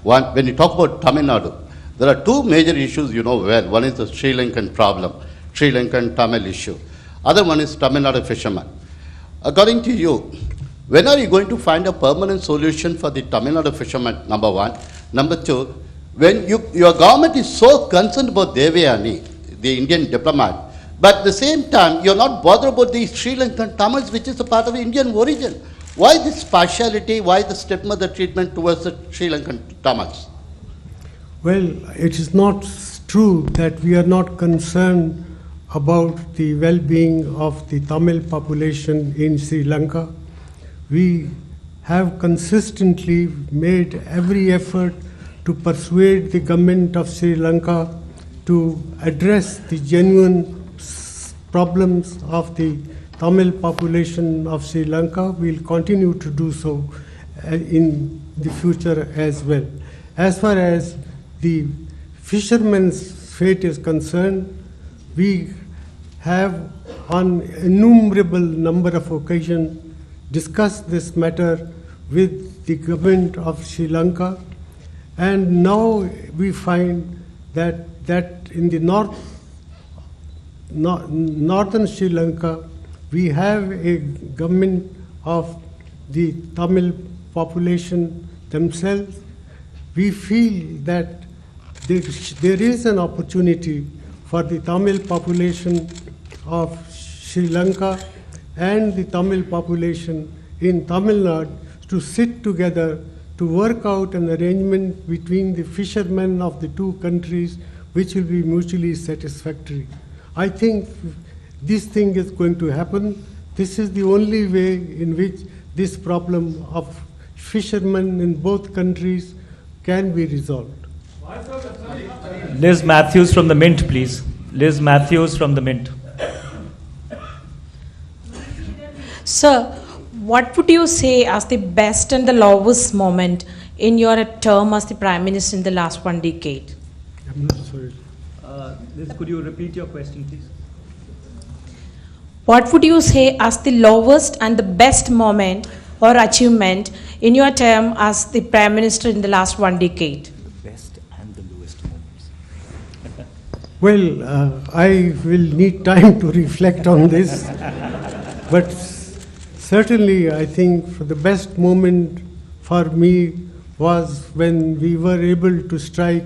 One, when you talk about Tamil Nadu, there are two major issues you know well. One is the Sri Lankan problem, Sri Lankan Tamil issue. Other one is Tamil Nadu fishermen. According to you, when are you going to find a permanent solution for the Tamil Nadu fishermen, number one? Number two, when your government is so concerned about Devayani, the Indian diplomat. But at the same time, you're not bothered about the Sri Lankan Tamils, which is a part of Indian origin. Why this partiality? Why the stigma, the treatment towards the Sri Lankan Tamils? Well, it is not true that we are not concerned about the well-being of the Tamil population in Sri Lanka. We have consistently made every effort to persuade the government of Sri Lanka to address the genuine problems of the Tamil population of Sri Lanka. We'll continue to do so in the future as well. As far as the fishermen's fate is concerned, we have on innumerable number of occasions discussed this matter with the government of Sri Lanka, and now we find that in the northern Sri Lanka, we have a government of the Tamil population themselves. We feel that there is an opportunity for the Tamil population of Sri Lanka and the Tamil population in Tamil Nadu to sit together to work out an arrangement between the fishermen of the two countries which will be mutually satisfactory. I think this thing is going to happen. This is the only way in which this problem of fishermen in both countries can be resolved. Liz Matthews from the Mint, please. Liz Matthews from the Mint. Sir, what would you say as the best and the lowest moment in your term as the Prime Minister in the last 1 decade? I'm not sorry. Liz, could you repeat your question, please? What would you say as the lowest and the best moment or achievement in your term as the Prime Minister in the last 1 decade? The best and the lowest moments. Well, I will need time to reflect on this, but certainly I think the best moment for me was when we were able to strike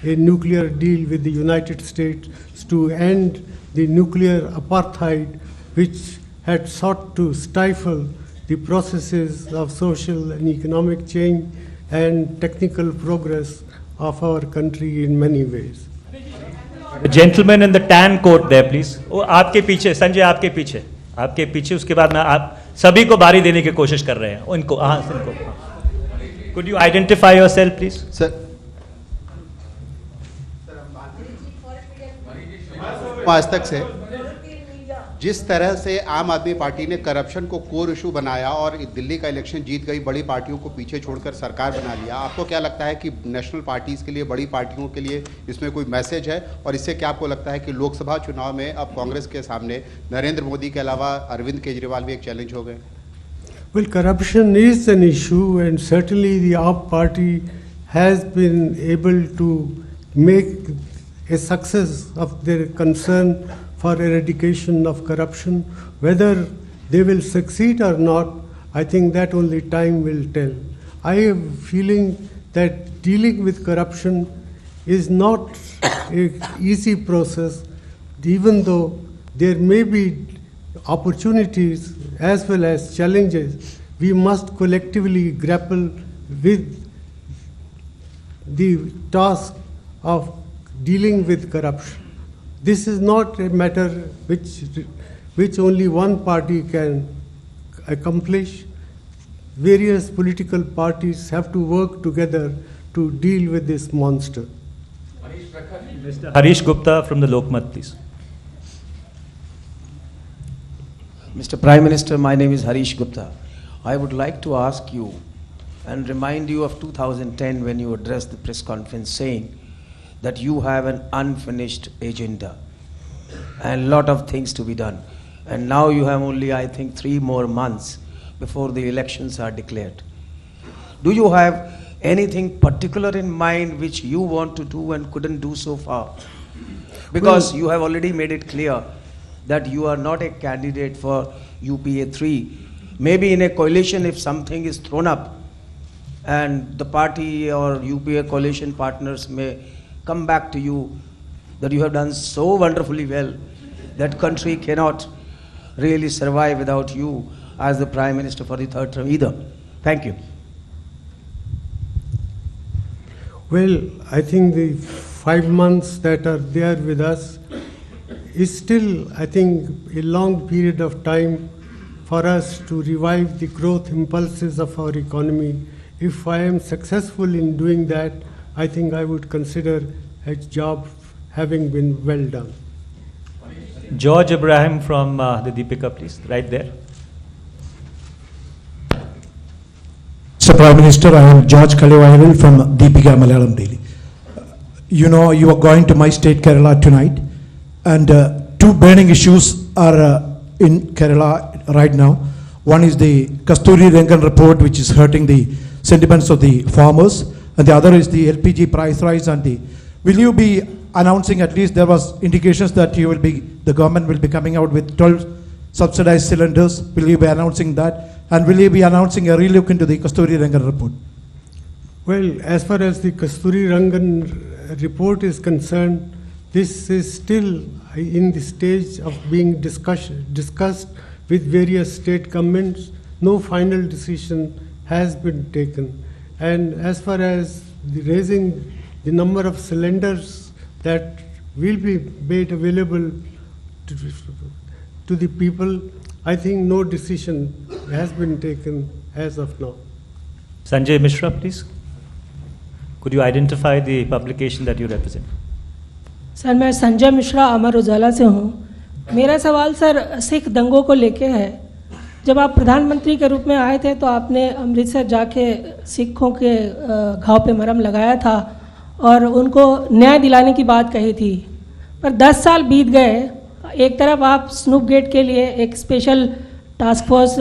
a nuclear deal with the United States to end the nuclear apartheid, which had sought to stifle the processes of social and economic change and technical progress of our country in many ways. The gentleman in the tan coat there, please. वो आपके पीछे, संजय आपके पीछे, उसके बाद मैं आप सभी को बारी देने की कोशिश कर रहे हैं. उनको, हाँ, इनको. Could you identify yourself, please? Sir. आज तक से जिस तरह से आम आदमी पार्टी ने करप्शन को कोर इशू बनाया और दिल्ली का इलेक्शन जीत गई, बड़ी पार्टियों को पीछे छोड़कर सरकार बना लिया, आपको क्या लगता है कि नेशनल पार्टीज के लिए, बड़ी पार्टियों के लिए इसमें कोई मैसेज है? और इससे क्या आपको लगता है कि लोकसभा चुनाव में अब कांग्रेस के सामने नरेंद्र मोदी के अलावा अरविंद केजरीवाल भी एक चैलेंज हो गए? Well, corruption is an issue, and certainly the AAP party has been able to make a success of their concern for eradication of corruption. Whether they will succeed or not, I think that only time will tell. I have a feeling that dealing with corruption is not an easy process, even though there may be opportunities as well as challenges. We must collectively grapple with the task of dealing with corruption. This is not a matter which only one party can accomplish. Various political parties have to work together to deal with this monster. Mr. Harish Gupta from the Lokmat, please. Mr. Prime Minister, my name is Harish Gupta. I would like to ask you and remind you of 2010 when you addressed the press conference saying that you have an unfinished agenda and a lot of things to be done. And now you have only, I think, 3 more months before the elections are declared. Do you have anything particular in mind which you want to do and couldn't do so far? Because you have already made it clear that you are not a candidate for UPA 3. Maybe in a coalition, if something is thrown up and the party or UPA coalition partners may come back to you that you have done so wonderfully well that country cannot really survive without you as the Prime Minister for the third term either. Thank you. Well, I think the 5 months that are there with us is still, I think, a long period of time for us to revive the growth impulses of our economy. If I am successful in doing that, I think I would consider a job having been well done. George Ibrahim from the Deepika, please, right there. Mr. Prime Minister, I am George Kalewayil from Deepika Malayalam Daily. You know, you are going to my state Kerala tonight, and two burning issues are in Kerala right now. One is the Kasturi Rengan report, which is hurting the sentiments of the farmers, and the other is the LPG price rise. And will you be announcing, at least there was indications that the government will be coming out with 12 subsidized cylinders. Will you be announcing that? And will you be announcing a relook into the Kasturi Rengan report? Well, as far as the Kasturi Rangan report is concerned, this is still in the stage of being discussed with various state governments. No final decision has been taken. And as far as raising the number of cylinders that will be made available to the people, I think no decision has been taken as of now. Sanjay Mishra, please. Could you identify the publication that you represent? Sir, मैं संजय मिश्रा अमर उजाला से हूँ. मेरा सवाल sir Sikh दंगों को लेके है. जब आप प्रधानमंत्री के रूप में आए थे तो आपने अमृतसर जाके सिखों के घाव पे मरहम लगाया था और उनको न्याय दिलाने की बात कही थी. पर 10 साल बीत गए. एक तरफ आप स्नूप गेट के लिए एक स्पेशल टास्क फोर्स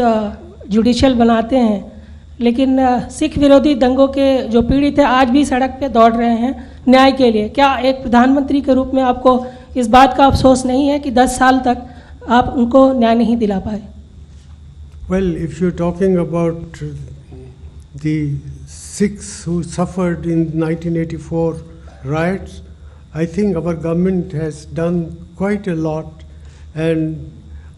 जुडिशियल बनाते हैं, लेकिन सिख विरोधी दंगों के जो पीड़ित है आज भी सड़क पे दौड़ रहे हैं न्याय के लिए. क्या एक प्रधानमंत्री के रूप में आपको इस बात का अफसोस नहीं है कि 10 साल तक आप उनको न्याय नहीं दिला पाए? Well, if you're talking about the Sikhs who suffered in 1984 riots, I think our government has done quite a lot, and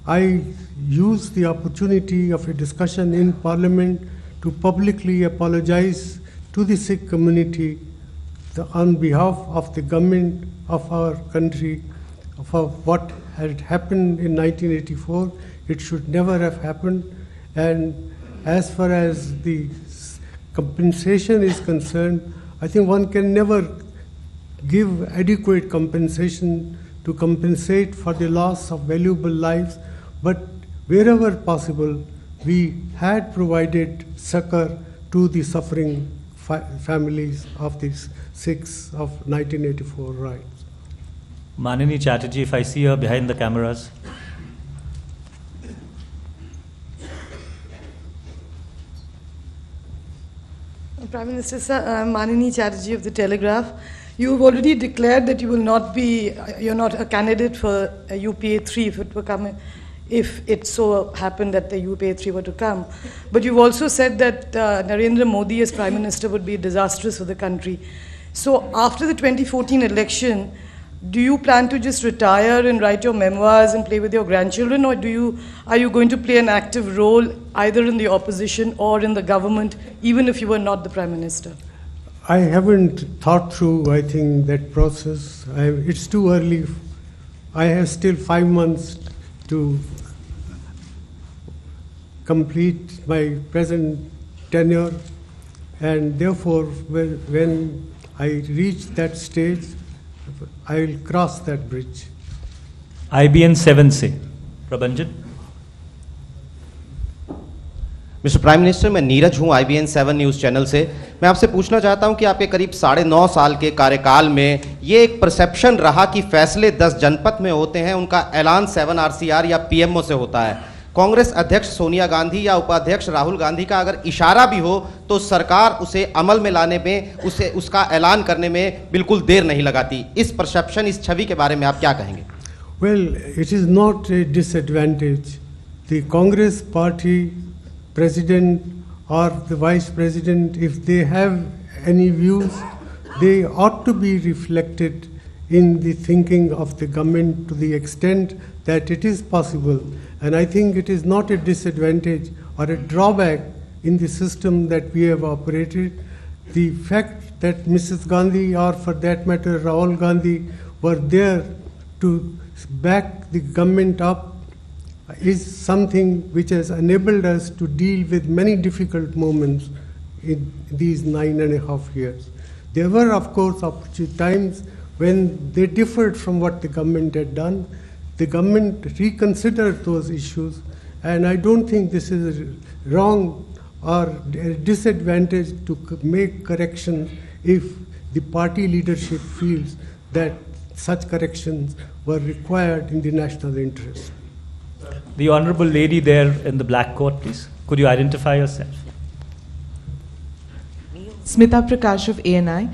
I used the opportunity of a discussion in Parliament to publicly apologize to the Sikh community on behalf of the government of our country for what had happened in 1984. It should never have happened. And as far as the compensation is concerned, I think one can never give adequate compensation to compensate for the loss of valuable lives, but wherever possible, we had provided succor to the suffering families of these Sikhs of 1984 riots. Manini Chatterjee, if I see her behind the cameras. Prime Minister, sir, I'm Manini Chatterjee of the Telegraph. You've already declared that you will not be, you're not a candidate for a UPA 3 if it were coming, if it so happened that the UPA 3 were to come. But you've also said that Narendra Modi as Prime Minister would be disastrous for the country. So after the 2014 election, do you plan to just retire and write your memoirs and play with your grandchildren, or are you going to play an active role either in the opposition or in the government, even if you were not the Prime Minister? I haven't thought through, I think, that process. It's too early. I have still 5 months to complete my present tenure, and therefore when I reach that stage, I will cross that bridge. IBN 7 से प्रबंजन. Mister prime minister, मैं नीरज हूं IBN 7 news channel से. मैं आपसे पूछना चाहता हूं कि आपके करीब 9.5 साल के कार्यकाल में ये एक परसेप्शन रहा कि फैसले 10 जनपद में होते हैं, उनका ऐलान 7 RCR या PMO से होता है. कांग्रेस अध्यक्ष सोनिया गांधी या उपाध्यक्ष राहुल गांधी का अगर इशारा भी हो तो सरकार उसे अमल में लाने में, उसका ऐलान करने में बिल्कुल देर नहीं लगाती. इस परसेप्शन, इस छवि के बारे में आप क्या कहेंगे? Well, it is not a disadvantage. The Congress party president or the vice president, if they have any views, they ought to be reflected in the thinking of the government to the extent that it is possible. And I think it is not a disadvantage or a drawback in the system that we have operated. The fact that Mrs. Gandhi, or for that matter Rahul Gandhi, were there to back the government up is something which has enabled us to deal with many difficult moments in these 9.5 years. There were, of course, times when they differed from what the government had done. The government reconsidered those issues, and I don't think this is wrong or a disadvantage to make corrections if the party leadership feels that such corrections were required in the national interest. The honorable lady there in the black coat, please. Could you identify yourself? Smita Prakash of ANI.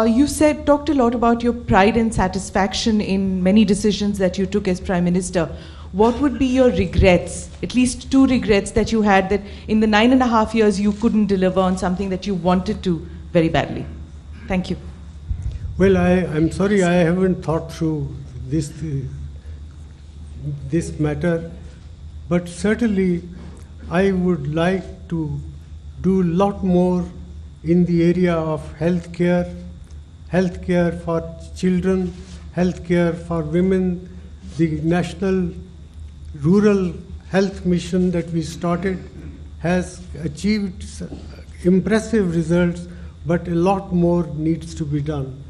You talked a lot about your pride and satisfaction in many decisions that you took as Prime Minister. What would be your regrets, at least 2 regrets that you had that in the 9.5 years you couldn't deliver on something that you wanted to very badly? Thank you. Well, I'm sorry, I haven't thought through this matter, but certainly I would like to do a lot more in the area of healthcare for children, healthcare for women. The National Rural Health Mission that we started has achieved impressive results, but a lot more needs to be done.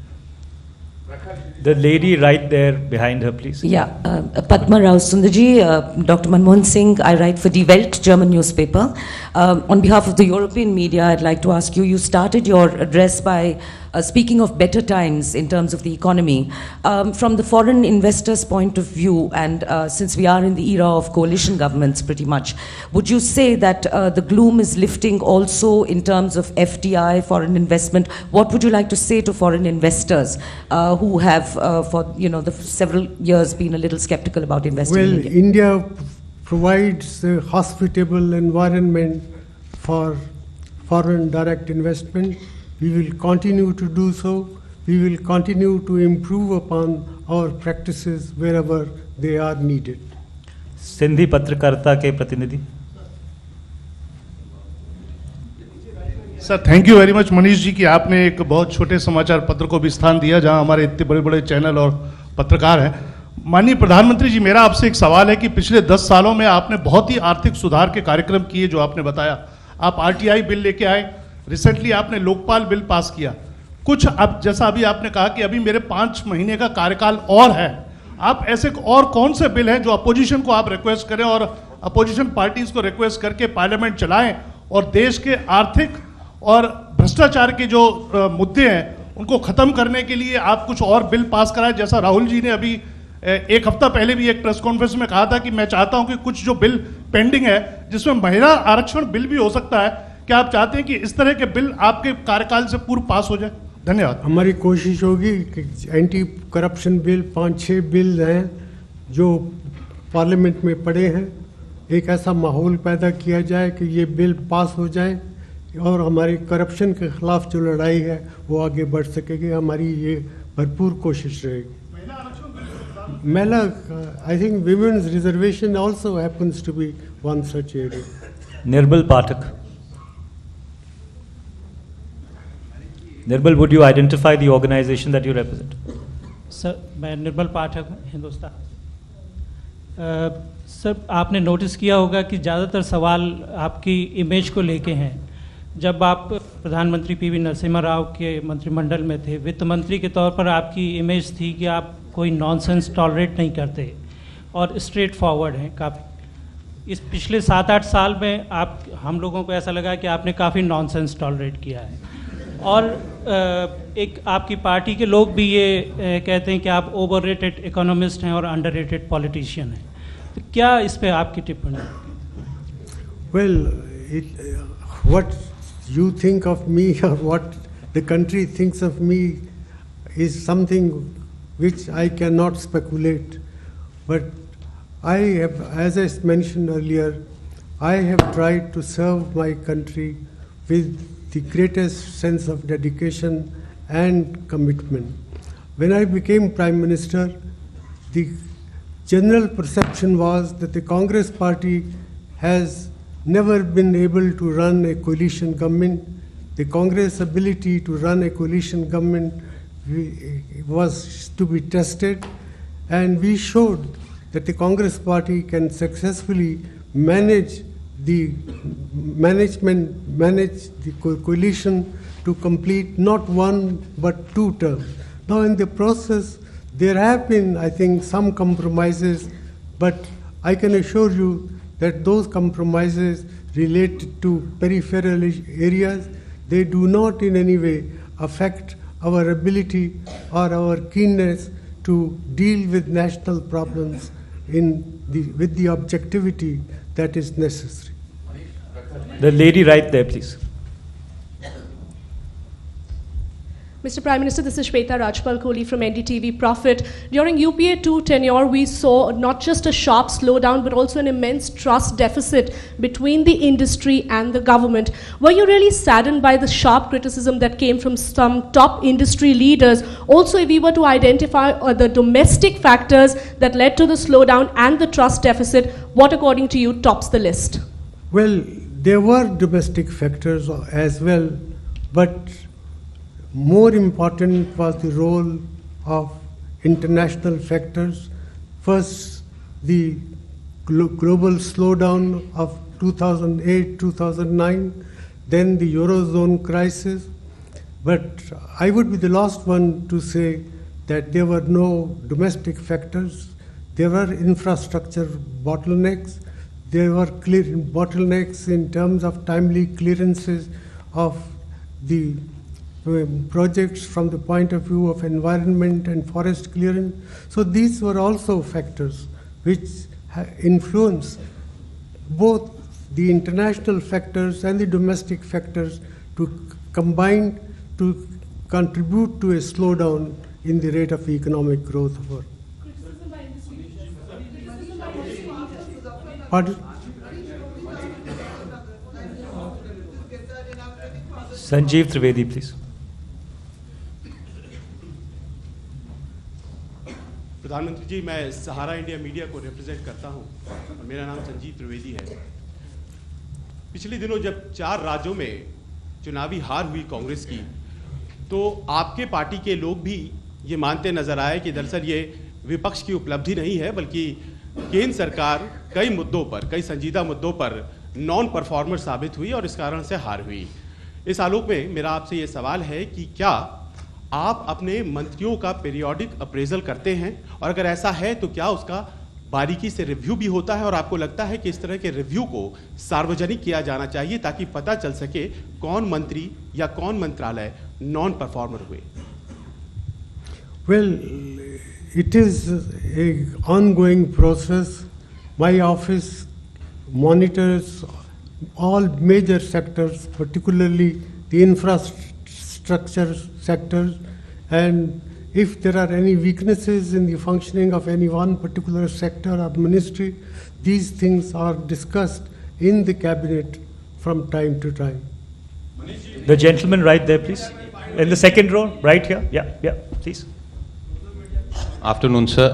The lady right there behind her, please. Yeah, Padma Rao Sundarji, Dr. Manmohan Singh, I write for Die Welt, German newspaper. On behalf of the European media, I'd like to ask you, you started your address by speaking of better times in terms of the economy. From the foreign investors' point of view, and since we are in the era of coalition governments pretty much, would you say that the gloom is lifting also in terms of FDI, foreign investment? What would you like to say to foreign investors who have for the several years been a little skeptical about investing in India? India provides a hospitable environment for foreign direct investment. We will continue to do so. We will continue to improve upon our practices wherever they are needed. Sindhi पत्रकारिता के प्रतिनिधि. Sir, thank you very much Manish ji कि आपने एक बहुत छोटे समाचार पत्र को भी स्थान दिया जहां हमारे इतने बड़े बड़े चैनल और पत्रकार हैं. माननीय प्रधानमंत्री जी, मेरा आपसे एक सवाल है कि पिछले 10 सालों में आपने बहुत ही आर्थिक सुधार के कार्यक्रम किए जो आपने बताया. आप आरटीआई बिल लेके आए, रिसेंटली आपने लोकपाल बिल पास किया. कुछ अब जैसा अभी आपने कहा कि अभी मेरे 5 महीने का कार्यकाल और है, आप ऐसे और कौन से बिल हैं जो अपोजिशन को आप रिक्वेस्ट करें और अपोजिशन पार्टीज को रिक्वेस्ट करके पार्लियामेंट चलाएं और देश के आर्थिक और भ्रष्टाचार के जो मुद्दे हैं उनको खत्म करने के लिए आप कुछ और बिल पास कराएं, जैसा राहुल जी ने अभी 1 हफ्ता पहले भी एक प्रेस कॉन्फ्रेंस में कहा था कि मैं चाहता हूं कि कुछ जो बिल पेंडिंग है जिसमें महिला आरक्षण बिल भी हो सकता है, क्या आप चाहते हैं कि इस तरह के बिल आपके कार्यकाल से पूर्व पास हो जाए? धन्यवाद. हमारी कोशिश होगी कि एंटी करप्शन बिल 5-6 बिल हैं जो पार्लियामेंट में पड़े हैं, एक ऐसा माहौल पैदा किया जाए कि ये बिल पास हो जाए और हमारी करप्शन के खिलाफ जो लड़ाई है वो आगे बढ़ सकेगी. हमारी ये भरपूर कोशिश रहेगी. महिला, I think women's reservation also happens to be one such area. Nirbal Pathak. Nirbal, would you identify the organization that you represent? Sir, मैं निर्मल पाठक हूँ, हिंदुस्तान. सर, आपने नोटिस किया होगा कि ज़्यादातर सवाल आपकी इमेज को लेके हैं. जब आप प्रधानमंत्री पीवी नरसिम्हा राव के मंत्रिमंडल में थे, वित्त मंत्री के तौर पर आपकी इमेज थी कि आप कोई नॉनसेंस टॉलरेट नहीं करते और स्ट्रेट फॉरवर्ड हैं काफ़ी. इस पिछले 7-8 साल में हम लोगों को ऐसा लगा कि आपने काफ़ी नॉनसेंस टॉलरेट किया है और एक आपकी पार्टी के लोग भी ये कहते हैं कि आप ओवररेटेड इकोनॉमिस्ट हैं और अंडररेटेड पॉलिटिशियन हैं. तो क्या इस पे आपकी टिप्पणी? Well, what you think of me or what the country thinks of me is something which I cannot speculate. But I have, as I mentioned earlier, I have tried to serve my country with the greatest sense of dedication and commitment. when I became Prime Minister, the general perception was that the Congress party has never been able to run a coalition government. The Congress ability to run a coalition government was to be tested, and we showed that the Congress party can successfully manage the coalition to complete not one but 2 terms. Now in the process, there have been, I think, some compromises, but I can assure you that those compromises related to peripheral areas, they do not in any way affect our ability or our keenness to deal with national problems with the objectivity that is necessary. The lady right there, please. Mr. Prime Minister, this is Shweta Rajpal Kohli from NDTV Profit. During UPA 2 tenure, we saw not just a sharp slowdown, but also an immense trust deficit between the industry and the government. Were you really saddened by the sharp criticism that came from some top industry leaders? Also, if we were to identify the domestic factors that led to the slowdown and the trust deficit, what according to you tops the list? Well, there were domestic factors as well, but more important was the role of international factors. First, the global slowdown of 2008-2009, then the Eurozone crisis. But I would be the last one to say that there were no domestic factors. There were infrastructure bottlenecks. There were bottlenecks in terms of timely clearances of the projects from the point of view of environment and forest clearance. So these were also factors which influence both the international factors and the domestic factors to combine to contribute to a slowdown in the rate of economic growth of our. Pardon? Sanjeev Trivedi, please. प्रधानमंत्री जी, मैं सहारा India media को represent करता हूं और मेरा नाम संजीव त्रिवेदी है। पिछले दिनों जब 4 राज्यों में चुनावी हार हुई कांग्रेस की, तो आपके पार्टी के लोग भी ये मानते नजर आए कि दरअसल ये विपक्ष की उपलब्धि नहीं है, बल्कि केंद्र सरकार कई मुद्दों पर, कई संजीदा मुद्दों पर नॉन परफॉर्मर साबित हुई और इस कारण से हार हुई। इस आलोक में मेरा आपसे ये सवाल है कि क्या आप अपने मंत्रियों का पीरियोडिक अप्रेजल करते हैं, और अगर ऐसा है तो क्या उसका बारीकी से रिव्यू भी होता है, और आपको लगता है कि इस तरह के रिव्यू को सार्वजनिक किया जाना चाहिए ताकि पता चल सके कौन मंत्री या कौन मंत्रालय नॉन परफॉर्मर हुए? Well, it is an ongoing process. My office monitors all major sectors, particularly the infrastructure sectors, and if there are any weaknesses in the functioning of any one particular sector or ministry, these things are discussed in the cabinet from time to time. The gentleman right there, please. In the second row, right here. Yeah, please. Afternoon, sir.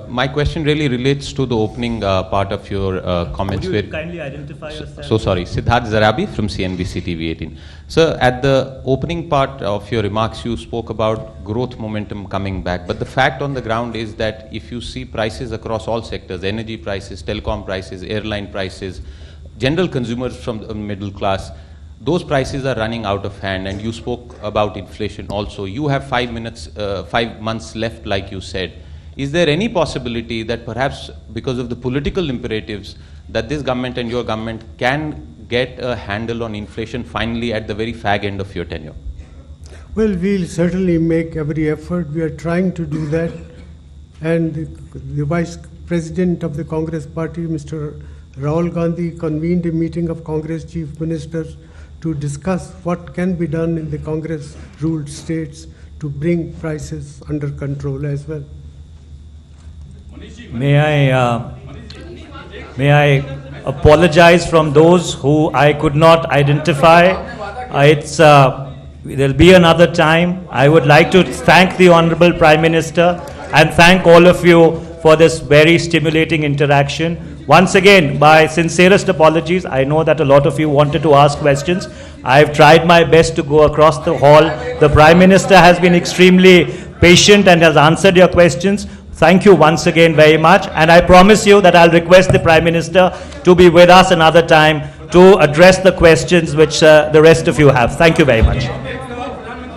My question really relates to the opening part of your comments. Would you kindly identify yourself? So sorry, Siddharth Zarabi from CNBC TV 18. Sir, at the opening part of your remarks, you spoke about growth momentum coming back. But the fact on the ground is that if you see prices across all sectors, energy prices, telecom prices, airline prices, general consumers from the middle class, those prices are running out of hand. And you spoke about inflation also. You have 5 months left, like you said. Is there any possibility that perhaps because of the political imperatives that this government and your government can get a handle on inflation finally at the very fag end of your tenure? Well, we'll certainly make every effort. We are trying to do that. And the Vice President of the Congress Party, Mr. Rahul Gandhi, convened a meeting of Congress Chief Ministers to discuss what can be done in the Congress-ruled states to bring prices under control as well. May I apologize from those who I could not identify. It's there'll be another time. I would like to thank the Honorable Prime Minister and thank all of you for this very stimulating interaction. Once again, my sincerest apologies. I know that a lot of you wanted to ask questions. I've tried my best to go across the hall. The Prime Minister has been extremely patient and has answered your questions. Thank you once again very much. And I promise you that I'll request the Prime Minister to be with us another time to address the questions which the rest of you have. Thank you very much.